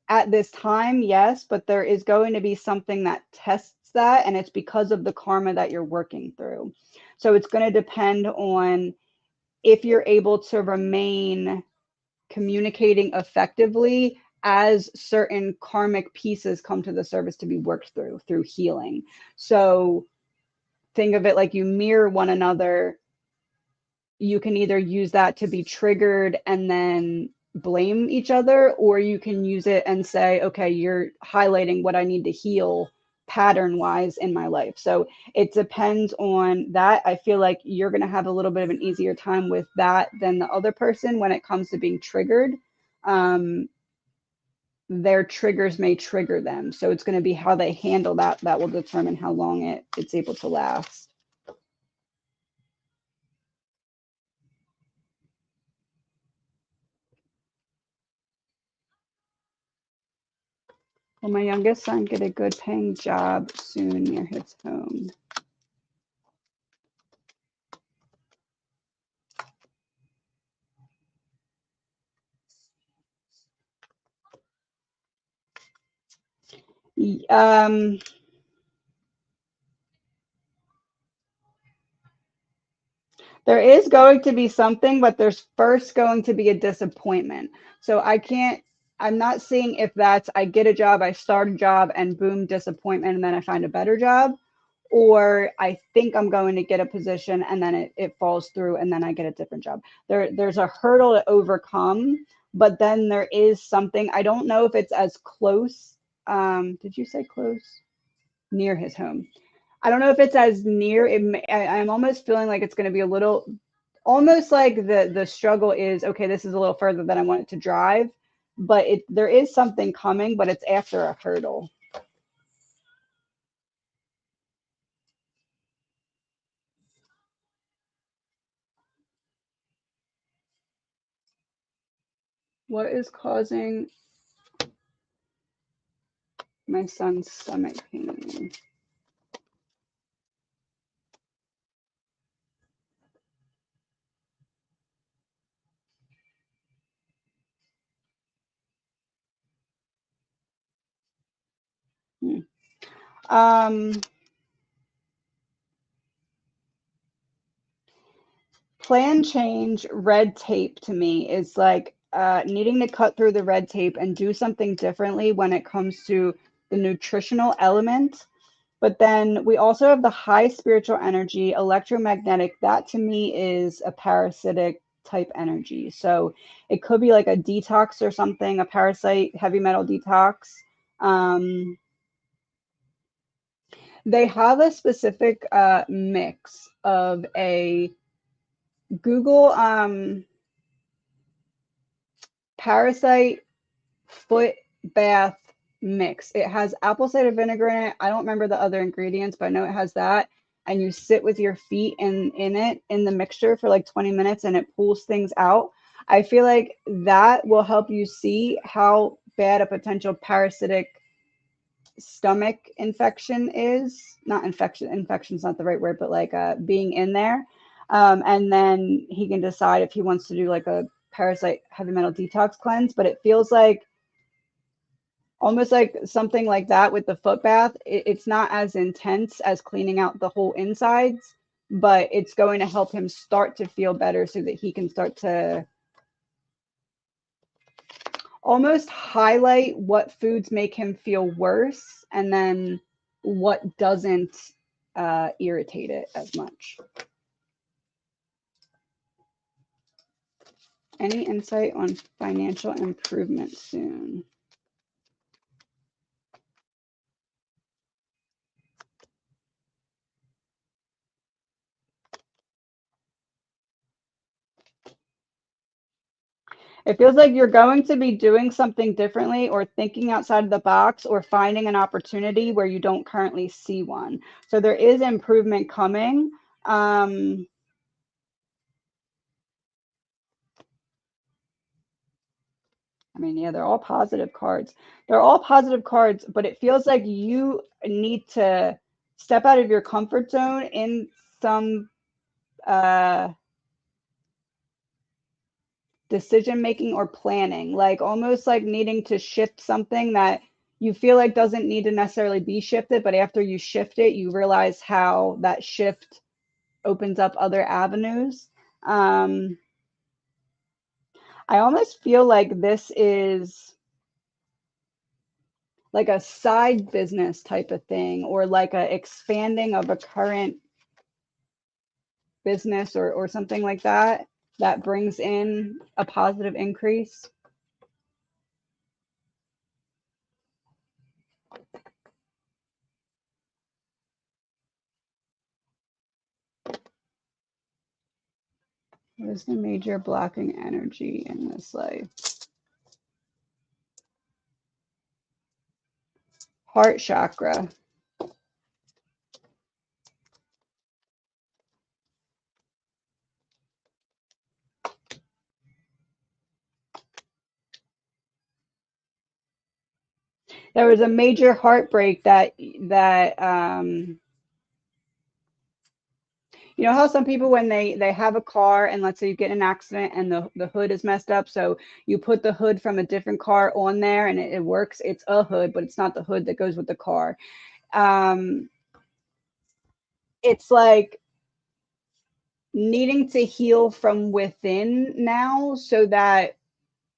at this time, yes, but there is going to be something that tests that, and it's because of the karma that you're working through. So it's going to depend on if you're able to remain communicating effectively as certain karmic pieces come to the surface to be worked through healing. So think of it like you mirror one another. You can either use that to be triggered and then blame each other, or you can use it and say, okay, you're highlighting what I need to heal pattern wise in my life. So it depends on that. I feel like you're going to have a little bit of an easier time with that than the other person when it comes to being triggered. Their triggers may trigger them. So it's going to be how they handle that that will determine how long it's able to last. Will my youngest son get a good paying job soon near his home? Um, there is going to be something, but there's first going to be a disappointment. So I'm not seeing if that's I get a job, I start a job, and boom, disappointment, and then I find a better job. Or I think I'm going to get a position and then it falls through and then I get a different job. There's a hurdle to overcome, but then there is something. I don't know if it's as close. Did you say close? Near his home. I don't know if it's as near. I'm almost feeling like it's going to be a little, almost like the struggle is, okay, this is a little further than I want it to drive, but there is something coming, but it's after a hurdle. What is causing my son's stomach pain? Hmm. Um, Plan change, red tape to me is like needing to cut through the red tape and do something differently when it comes to the nutritional element. But then we also have the high spiritual energy, electromagnetic. That to me is a parasitic type energy. So it could be like a detox or something, a parasite, heavy metal detox. Um, they have a specific mix of a Google parasite foot bath mix. It has apple cider vinegar in it. I don't remember the other ingredients, but I know it has that. And you sit with your feet in it in the mixture for like 20 minutes and it pulls things out. I feel like that will help you see how bad a potential parasitic stomach infection is. Not infection, infection's not the right word, but like being in there. And then he can decide if he wants to do like a parasite heavy metal detox cleanse. But it feels like almost like something like that with the foot bath. It's not as intense as cleaning out the whole insides, but it's going to help him start to feel better so that he can start to almost highlight what foods make him feel worse and then what doesn't irritate it as much. Any insight on financial improvement soon? It feels like you're going to be doing something differently or thinking outside of the box or finding an opportunity where you don't currently see one. So there is improvement coming. Um, I mean, yeah, they're all positive cards. They're all positive cards, but it feels like you need to step out of your comfort zone in some decision making or planning, like almost like needing to shift something that you feel like doesn't need to necessarily be shifted, but after you shift it, you realize how that shift opens up other avenues. I almost feel like this is like a side business type of thing, or like a expanding of a current business, or something like that, that brings in a positive increase. What is the major blocking energy in this life? Heart chakra. There was a major heartbreak that you know how some people, when they have a car and let's say you get in an accident and the hood is messed up, so you put the hood from a different car on there and it works. It's a hood, but it's not the hood that goes with the car. It's like needing to heal from within now, so that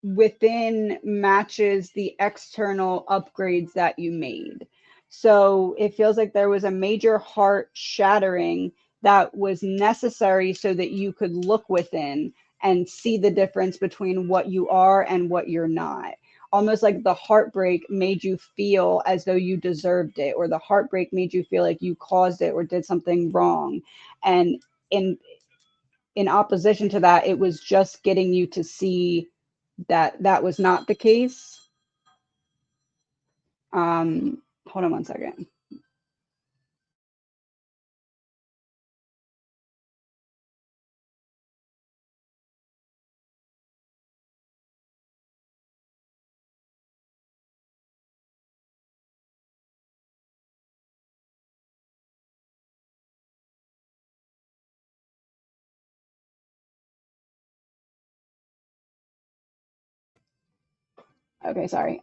within matches the external upgrades that you made. So it feels like there was a major heart shattering that was necessary so that you could look within and see the difference between what you are and what you're not. Almost like the heartbreak made you feel as though you deserved it, or the heartbreak made you feel like you caused it or did something wrong. And in opposition to that, it was just getting you to see that that was not the case. Hold on one second. Okay, sorry.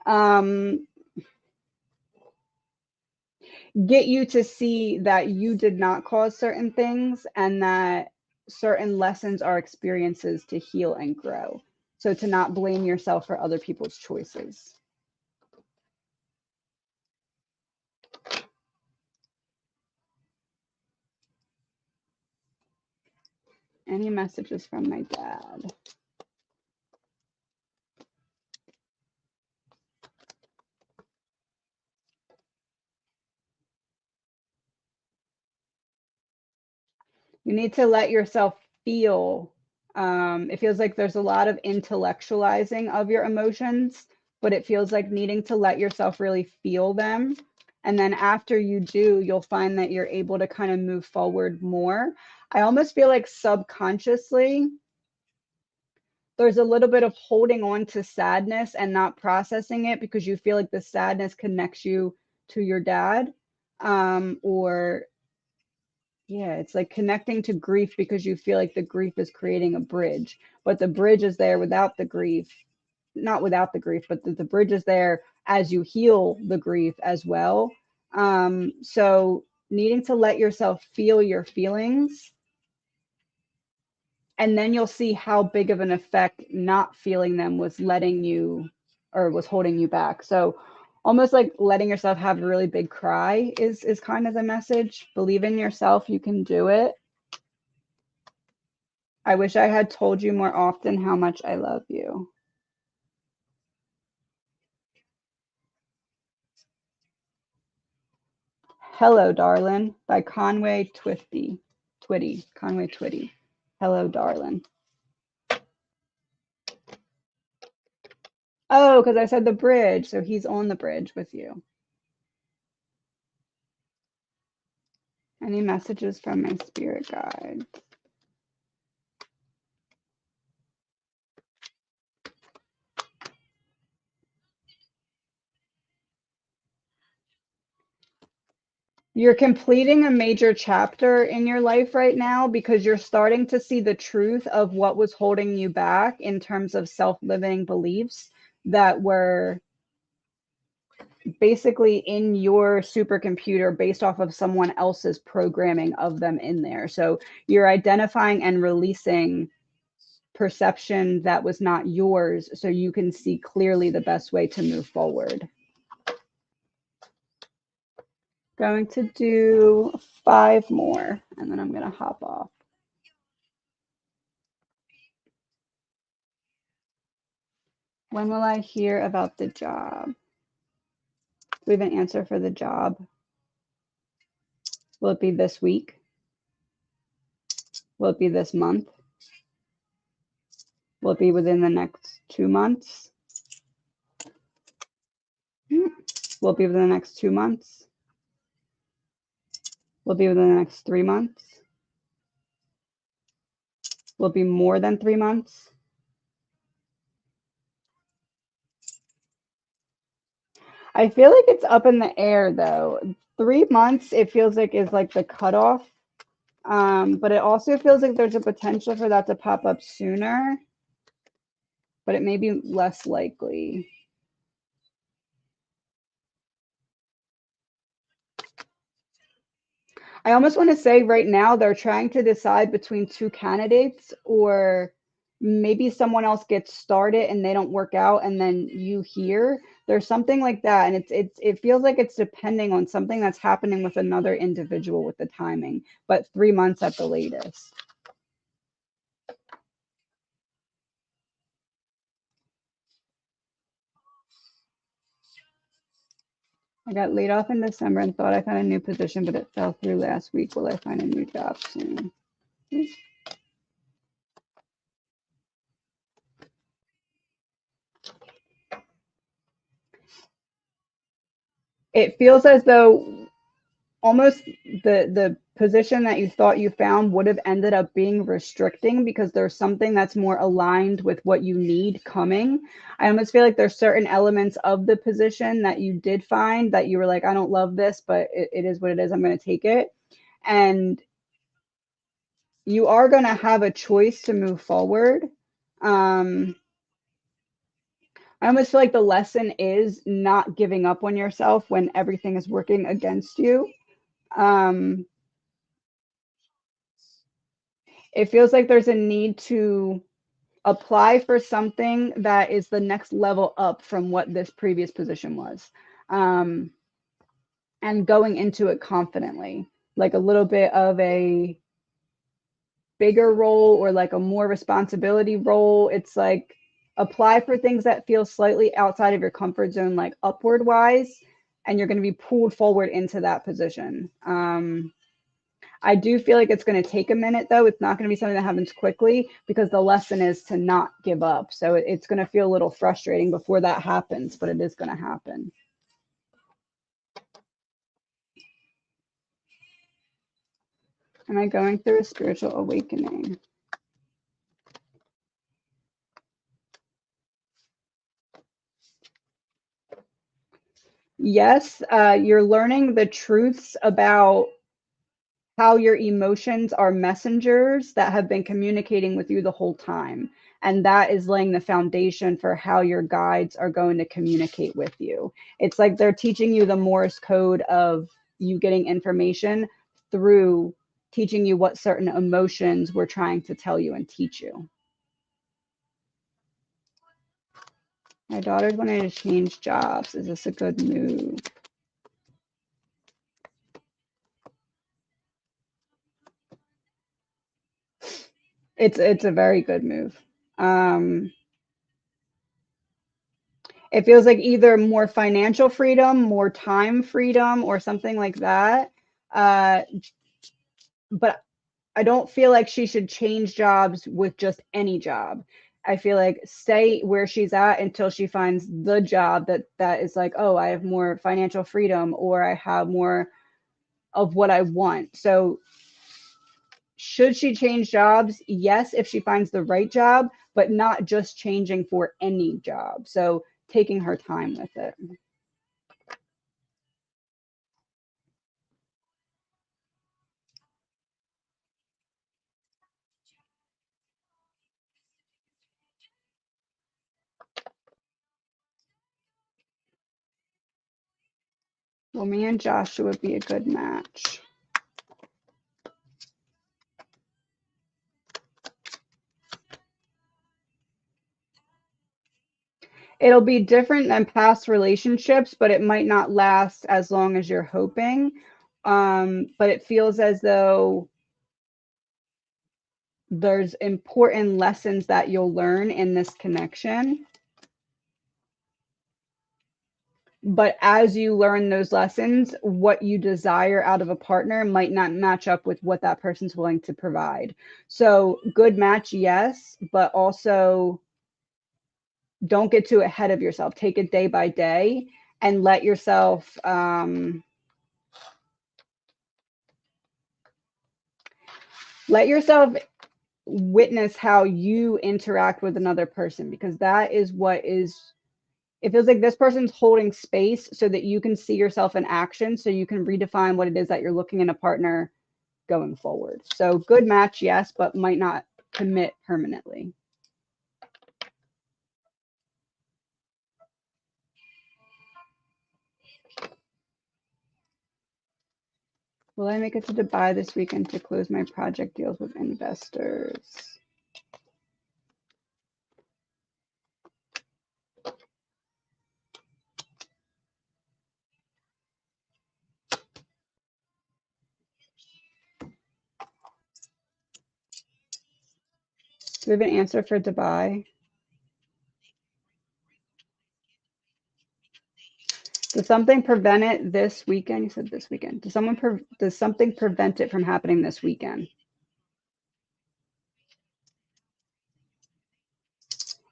Get you to see that you did not cause certain things, and that certain lessons are experiences to heal and grow. So to not blame yourself for other people's choices. Any messages from my dad? You need to let yourself feel. It feels like there's a lot of intellectualizing of your emotions, but it feels like needing to let yourself really feel them. And then after you do, you'll find that you're able to kind of move forward more. I almost feel like subconsciously, there's a little bit of holding on to sadness and not processing it because you feel like the sadness connects you to your dad. Or yeah, it's like connecting to grief because you feel like the grief is creating a bridge, but the bridge is there without the grief, not without the grief, but the bridge is there as you heal the grief as well. So needing to let yourself feel your feelings, and then you'll see how big of an effect not feeling them was letting you, or was holding you back. So almost like letting yourself have a really big cry is kind of the message. Believe in yourself, you can do it. I wish I had told you more often how much I love you. Hello, Darlin' by Conway Twitty. Conway Twitty. Hello, Darlin'. Oh, because I said the bridge, so he's on the bridge with you. Any messages from my spirit guide? You're completing a major chapter in your life right now because you're starting to see the truth of what was holding you back in terms of self-limiting beliefs that were basically in your supercomputer based off of someone else's programming of them in there. So you're identifying and releasing perception that was not yours so you can see clearly the best way to move forward. Going to do 5 more and then I'm going to hop off. When will I hear about the job? Do we have an answer for the job? Will it be this week? Will it be this month? Will it be within the next 2 months? Will it be within the next 2 months? Will it be within the next 3 months? Will it be more than 3 months? I feel like it's up in the air though. 3 months, it feels like is like the cutoff. But it also feels like there's a potential for that to pop up sooner, but it may be less likely. I almost want to say right now they're trying to decide between 2 candidates, or maybe someone else gets started and they don't work out and then you hear. There's something like that, and it feels like it's depending on something that's happening with another individual with the timing, but 3 months at the latest. I got laid off in December and thought I found a new position, but it fell through last week. Will I find a new job soon? It feels as though almost the position that you thought you found would have ended up being restricting because there's something that's more aligned with what you need coming. I almost feel like there's certain elements of the position that you did find that you were like, I don't love this, but it is what it is. I'm going to take it. And you are going to have a choice to move forward. I almost feel like the lesson is not giving up on yourself when everything is working against you. It feels like there's a need to apply for something that is the next level up from what this previous position was. And going into it confidently, like a little bit of a bigger role or like a more responsibility role. It's like apply for things that feel slightly outside of your comfort zone, like upward wise, and you're going to be pulled forward into that position. I do feel like it's going to take a minute though. It's not going to be something that happens quickly because the lesson is to not give up. So it's going to feel a little frustrating before that happens, but it is going to happen. Am I going through a spiritual awakening? Yes, you're learning the truths about how your emotions are messengers that have been communicating with you the whole time. And that is laying the foundation for how your guides are going to communicate with you. It's like they're teaching you the Morse code of you getting information through teaching you what certain emotions we're trying to tell you and teach you. My daughter's wanting to change jobs. Is this a good move? It's a very good move. It feels like either more financial freedom, more time freedom, or something like that. But I don't feel like she should change jobs with just any job. I feel like stay where she's at until she finds the job that is like, oh, I have more financial freedom or I have more of what I want. So should she change jobs? Yes, if she finds the right job, but not just changing for any job. So taking her time with it. Well, me and Joshua would be a good match. It'll be different than past relationships, but it might not last as long as you're hoping. But it feels as though there's important lessons that you'll learn in this connection. But as you learn those lessons, what you desire out of a partner might not match up with what that person's willing to provide. So good match, yes, but also don't get too ahead of yourself. Take it day by day and let yourself witness how you interact with another person, because that is what is, it feels like this person's holding space so that you can see yourself in action, so you can redefine what it is that you're looking in a partner going forward. So good match, yes, but might not commit permanently. Will I make it to Dubai this weekend to close my project deals with investors? Do we have an answer for Dubai? Does something prevent it this weekend? You said this weekend. Does something prevent it from happening this weekend?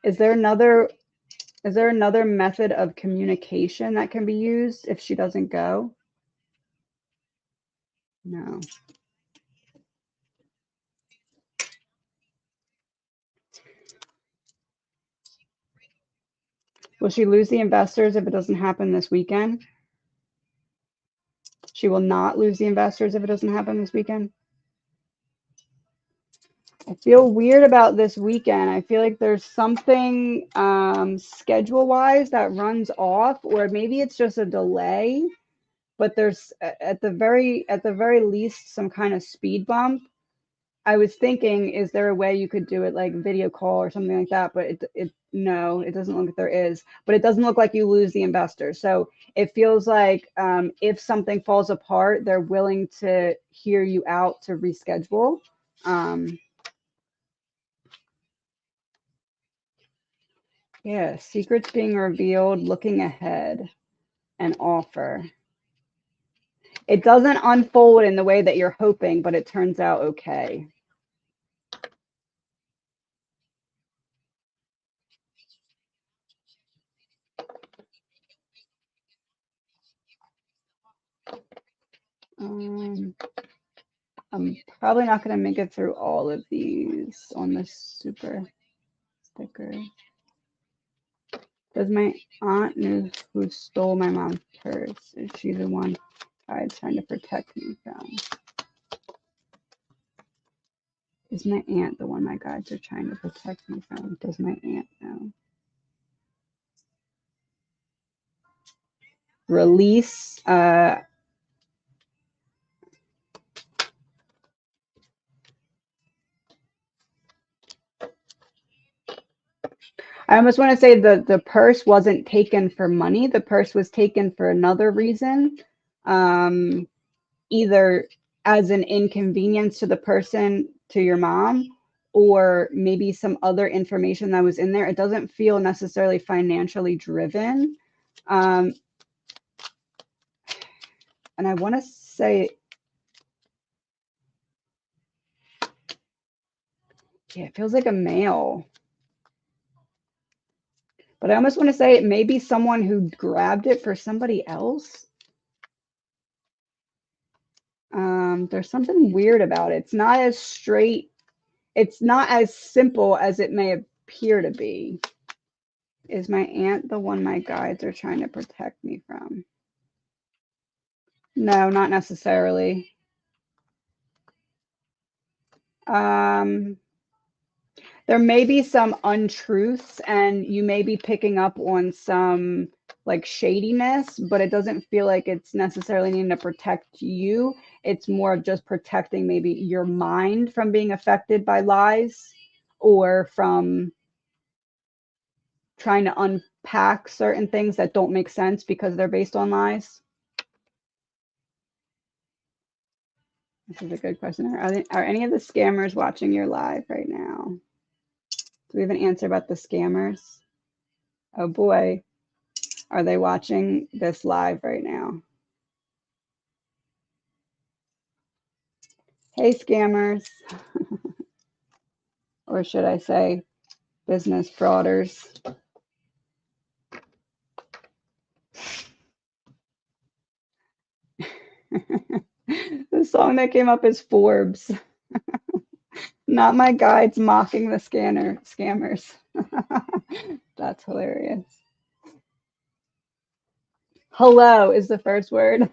Is there another method of communication that can be used if she doesn't go? No. Will she lose the investors if it doesn't happen this weekend? She will not lose the investors if it doesn't happen this weekend. I feel weird about this weekend. I feel like there's something schedule-wise that runs off, or maybe it's just a delay, but there's at the very least some kind of speed bump. I was thinking, is there a way you could do it like video call or something like that? But no, it doesn't look like there is. But it doesn't look like you lose the investors. So it feels like if something falls apart, they're willing to hear you out to reschedule. Yeah, secrets being revealed, looking ahead, and offer. It doesn't unfold in the way that you're hoping, but it turns out okay. I'm probably not going to make it through all of these on this super sticker. Does my aunt know who stole my mom's purse? Is she the one God's trying to protect me from? Is my aunt the one my guides are trying to protect me from? Does my aunt know? Release. I almost want to say the purse wasn't taken for money. The purse was taken for another reason, either as an inconvenience to the person, to your mom, or maybe some other information that was in there. It doesn't feel necessarily financially driven. And I want to say, yeah, it feels like a male. But I almost want to say it may be someone who grabbed it for somebody else. There's something weird about it. It's not as straight. It's not as simple as it may appear to be. Is my aunt the one my guides are trying to protect me from? No, not necessarily. There may be some untruths, and you may be picking up on some like shadiness, but it doesn't feel like it's necessarily needing to protect you. It's more of just protecting maybe your mind from being affected by lies or from trying to unpack certain things that don't make sense because they're based on lies. This is a good question. Are any of the scammers watching your live right now? Do we have an answer about the scammers? Oh boy, are they watching this live right now? Hey, scammers. Or should I say business frauders? The song that came up is Forbes. Not my guides mocking the scammers. That's hilarious. Hello is the first word.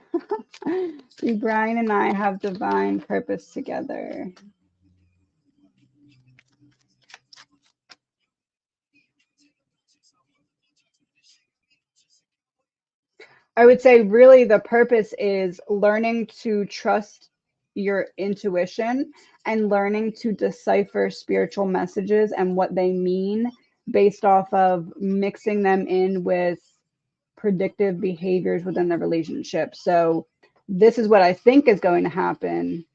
Do Brian and I have divine purpose together? I would say really the purpose is learning to trust your intuition and learning to decipher spiritual messages and what they mean based off of mixing them in with predictive behaviors within the relationship. So this is what I think is going to happen.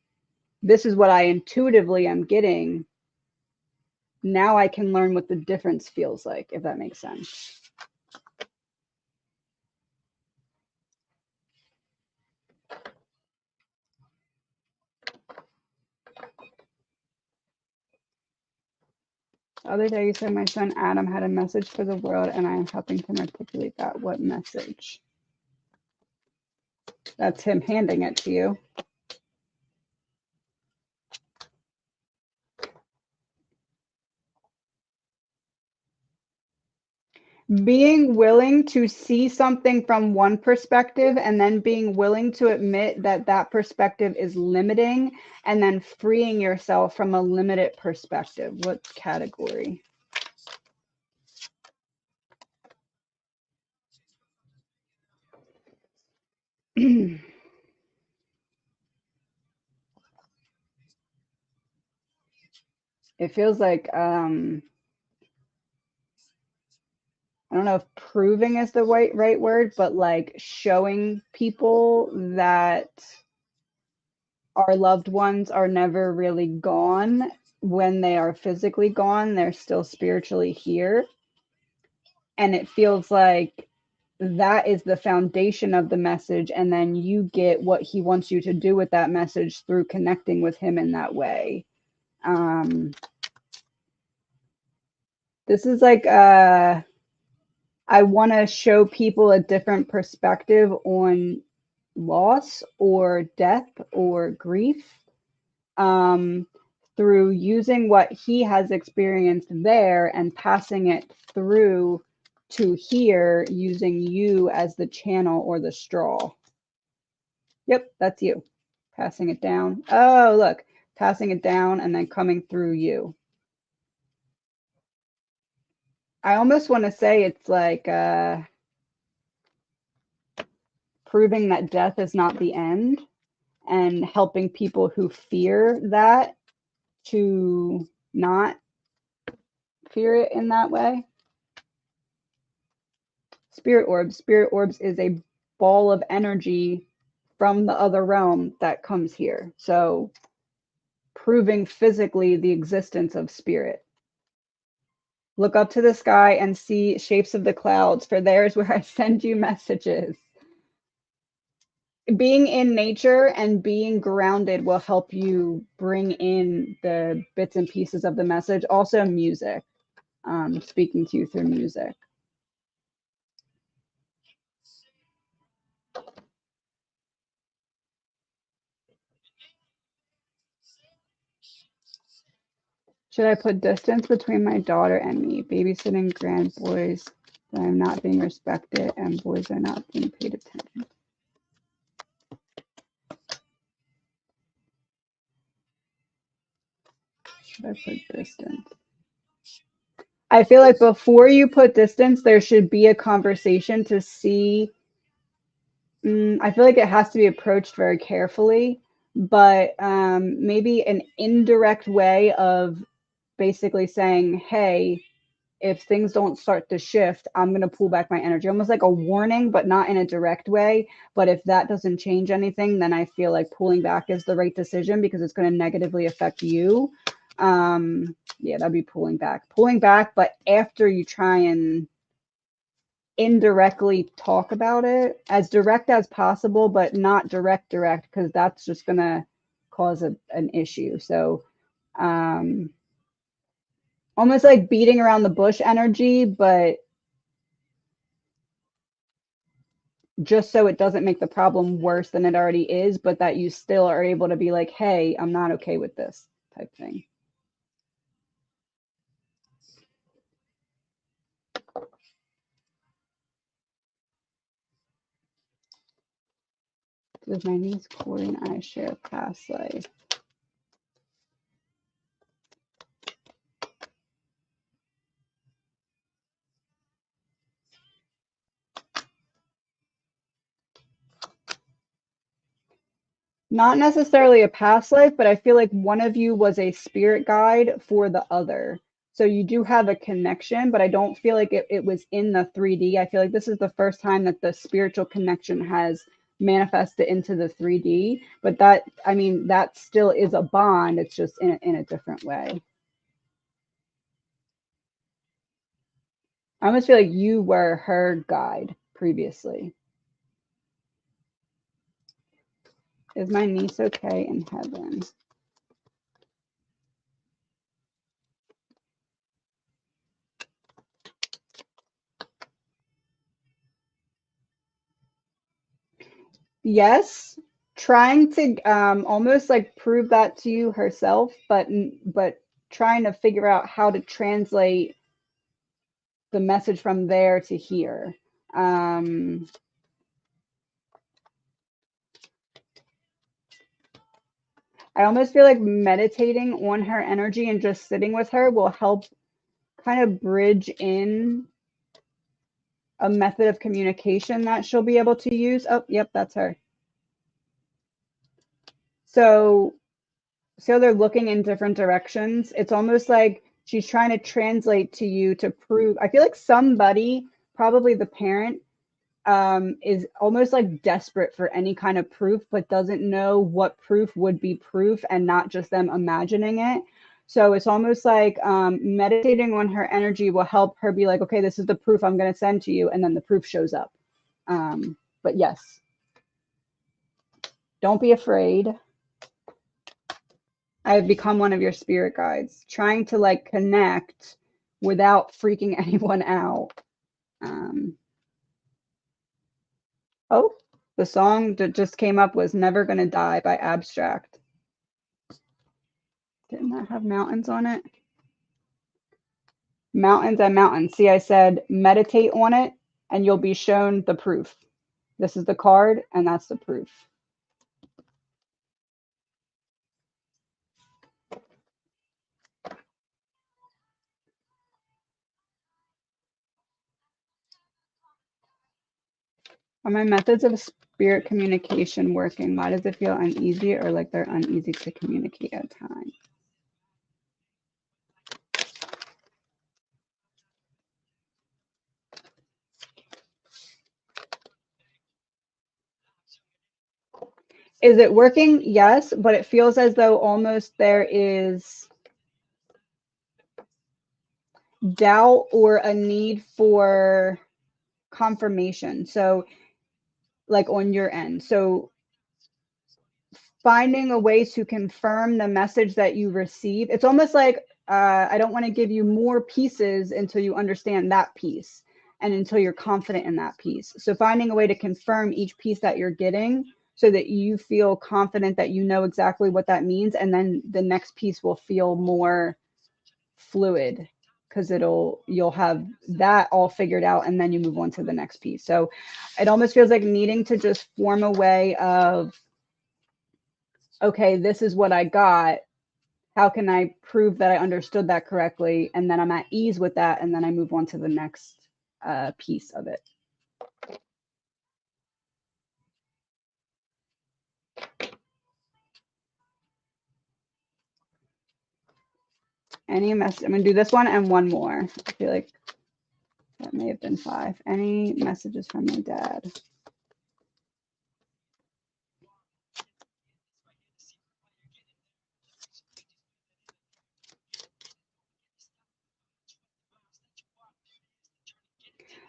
This is what I intuitively am getting. Now I can learn what the difference feels like, if that makes sense. The other day you said my son Adam had a message for the world and I am helping him articulate that. What message? That's him handing it to you. Being willing to see something from one perspective and then being willing to admit that that perspective is limiting and then freeing yourself from a limited perspective. What category? It feels like I don't know if proving is the right word, but like showing people that our loved ones are never really gone. When they are physically gone, they're still spiritually here. And it feels like that is the foundation of the message. And then you get what he wants you to do with that message through connecting with him in that way. This is like I want to show people a different perspective on loss or death or grief through using what he has experienced there and passing it through to here using you as the channel or the straw. Yep, that's you. Passing it down. Oh, look, passing it down and then coming through you. I almost want to say it's like proving that death is not the end and helping people who fear that to not fear it in that way. Spirit orbs. Spirit orbs is a ball of energy from the other realm that comes here. So proving physically the existence of spirit. Look up to the sky and see shapes of the clouds, for there is where I send you messages. Being in nature and being grounded will help you bring in the bits and pieces of the message. Also music, speaking to you through music. Should I put distance between my daughter and me? Babysitting grand boys that I'm not being respected and boys are not being paid attention. Should I put distance? I feel like before you put distance, there should be a conversation to see. I feel like it has to be approached very carefully, but maybe an indirect way of basically saying, hey, if things don't start to shift, I'm going to pull back my energy, almost like a warning, but not in a direct way. But if that doesn't change anything, then I feel like pulling back is the right decision because it's going to negatively affect you. Yeah, that'd be pulling back, but after you try and indirectly talk about it, as direct as possible, but not direct, because that's just going to cause an issue. So, almost like beating around the bush energy, but just so it doesn't make the problem worse than it already is, but that you still are able to be like, hey, I'm not okay with this type thing. Does my niece Corey and I share a past life? Not necessarily a past life, but I feel like one of you was a spirit guide for the other. So you do have a connection, but I don't feel like it was in the 3D. I feel like this is the first time that the spiritual connection has manifested into the 3D. But that, I mean, that still is a bond. It's just in a different way. I almost feel like you were her guide previously. Is my niece okay in heaven? Yes, trying to almost like prove that to you herself, but trying to figure out how to translate the message from there to here. I almost feel like meditating on her energy and just sitting with her will help kind of bridge in a method of communication that she'll be able to use. Oh, yep, that's her. So they're looking in different directions. It's almost like she's trying to translate to you to prove. I feel like somebody, probably the parent, is almost like desperate for any kind of proof, but doesn't know what proof would be proof and not just them imagining it. So it's almost like meditating on her energy will help her be like, okay, this is the proof I'm going to send to you. And then the proof shows up. But yes, don't be afraid. I have become one of your spirit guides, trying to like connect without freaking anyone out. Oh, the song that just came up was Never Gonna Die by Abstract. Didn't that have mountains on it? Mountains and mountains. See, I said meditate on it and you'll be shown the proof. This is the card and that's the proof. Are my methods of spirit communication working? Why does it feel uneasy or like they're uneasy to communicate at times? Is it working? Yes, but it feels as though almost there is doubt or a need for confirmation. So, like on your end. So, finding a way to confirm the message that you receive. It's almost like I don't want to give you more pieces until you understand that piece and until you're confident in that piece. So, finding a way to confirm each piece that you're getting so that you feel confident that you know exactly what that means. And then the next piece will feel more fluid because you'll have that all figured out and then you move on to the next piece. So it almost feels like needing to just form a way of, okay, this is what I got. how can I prove that I understood that correctly? And then I'm at ease with that. And then I move on to the next piece of it. Any message? I'm going to do this one and one more. I feel like that may have been 5. Any messages from my dad?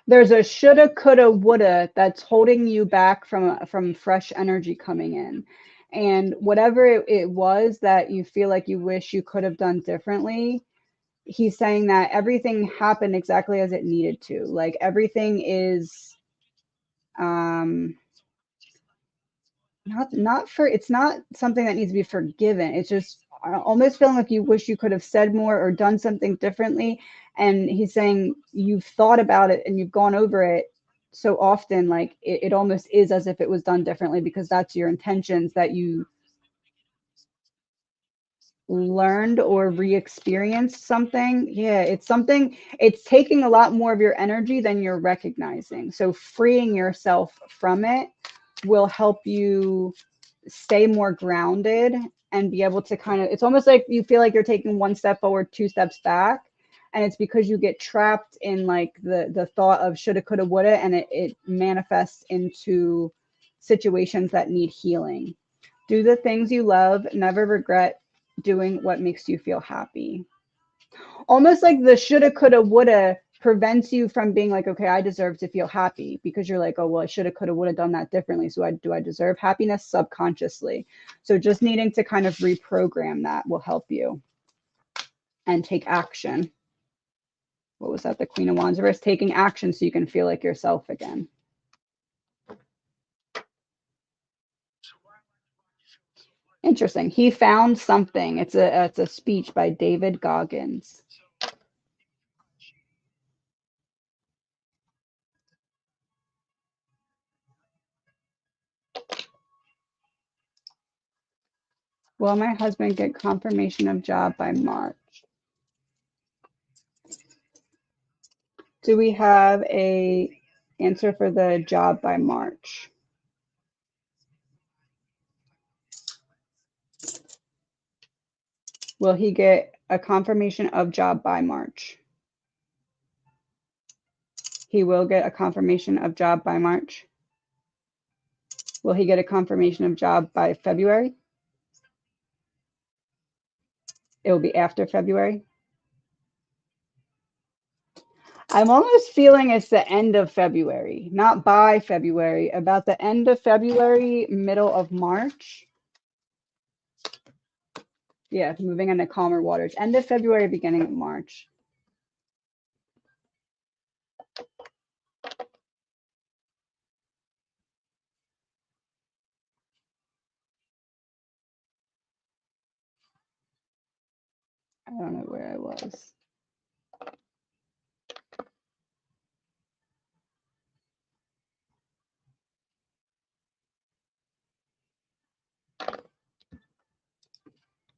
There's a shoulda, coulda, woulda that's holding you back from fresh energy coming in. And whatever it was that you feel like you wish you could have done differently, he's saying that everything happened exactly as it needed to. Like everything is it's not something that needs to be forgiven. It's just almost feeling like you wish you could have said more or done something differently. And he's saying you've thought about it and you've gone over it so often, like it almost is as if it was done differently because that's your intentions, that you learned or re-experienced something. Yeah, it's something, it's taking a lot more of your energy than you're recognizing. So freeing yourself from it will help you stay more grounded and be able to kind of, it's almost like you feel like you're taking one step forward, 2 steps back. And it's because you get trapped in like the thought of shoulda, coulda, woulda, and it manifests into situations that need healing. Do the things you love, never regret doing what makes you feel happy. Almost like the shoulda, coulda, woulda prevents you from being like, okay, I deserve to feel happy, because you're like, oh, well, I shoulda, coulda, woulda done that differently. So do I deserve happiness subconsciously? So just needing to kind of reprogram that will help you and take action. What was that? The Queen of Wands reverse, taking action so you can feel like yourself again. Interesting. He found something. It's a speech by David Goggins. Will my husband get confirmation of job by March? Do we have a answer for the job by March? Will he get a confirmation of job by March? He will get a confirmation of job by March. Will he get a confirmation of job by February? It will be after February. I'm almost feeling it's the end of February, not by February, about the end of February, middle of March. Yeah, moving into calmer waters. End of February, beginning of March. I don't know where I was.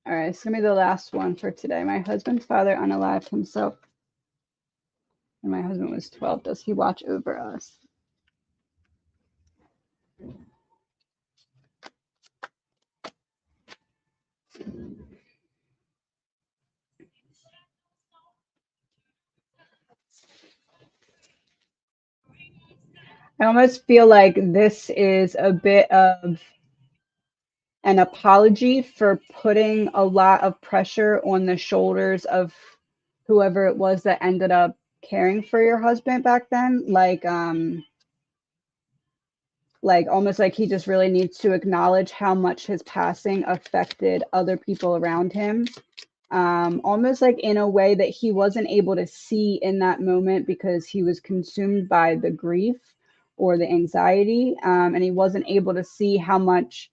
All right, it's gonna be the last one for today. My husband's father unalived himself when my husband was 12. Does he watch over us? I almost feel like this is a bit of an apology for putting a lot of pressure on the shoulders of whoever it was that ended up caring for your husband back then. Like almost like he just really needs to acknowledge how much his passing affected other people around him. Almost like in a way that he wasn't able to see in that moment because he was consumed by the grief or the anxiety, and he wasn't able to see how much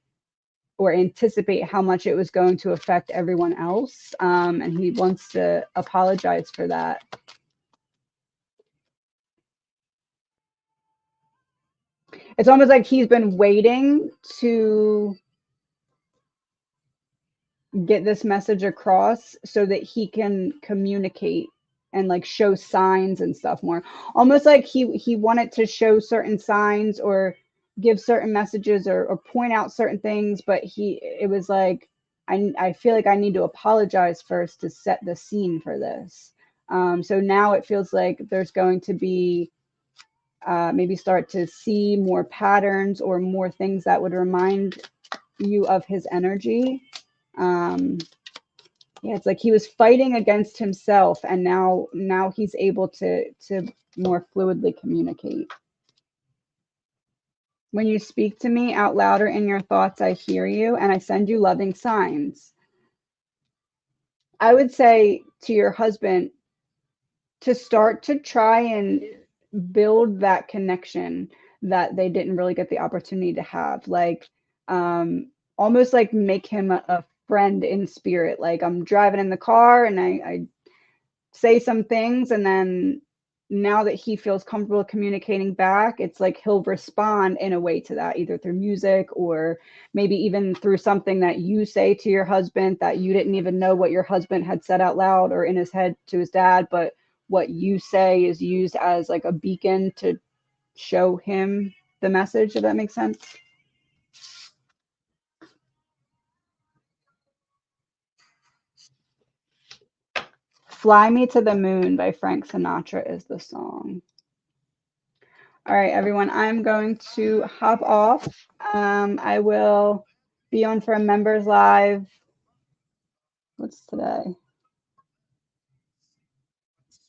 or anticipate how much it was going to affect everyone else. And he wants to apologize for that. It's almost like he's been waiting to get this message across so that he can communicate and like show signs and stuff more. Almost like he wanted to show certain signs or give certain messages or point out certain things, but it was like I feel like I need to apologize first to set the scene for this. So now it feels like there's going to be maybe start to see more patterns or more things that would remind you of his energy. Yeah, it's like he was fighting against himself, and now he's able to more fluidly communicate. When you speak to me out louder in your thoughts, I hear you, and I send you loving signs. I would say to your husband to start to try and build that connection that they didn't really get the opportunity to have. Like, almost like make him a friend in spirit. Like I'm driving in the car and I say some things, and then now that he feels comfortable communicating back, it's like he'll respond in a way to that, either through music or maybe even through something that you say to your husband that you didn't even know what your husband had said out loud or in his head to his dad, but what you say is used as like a beacon to show him the message, if that makes sense. Fly Me to the Moon by Frank Sinatra is the song. All right, everyone, I'm going to hop off. I will be on for a members live. What's today?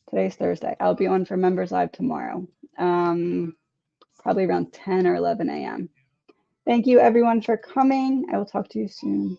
Today's Thursday. I'll be on for members live tomorrow, probably around 10 or 11 a.m. Thank you, everyone, for coming. I will talk to you soon.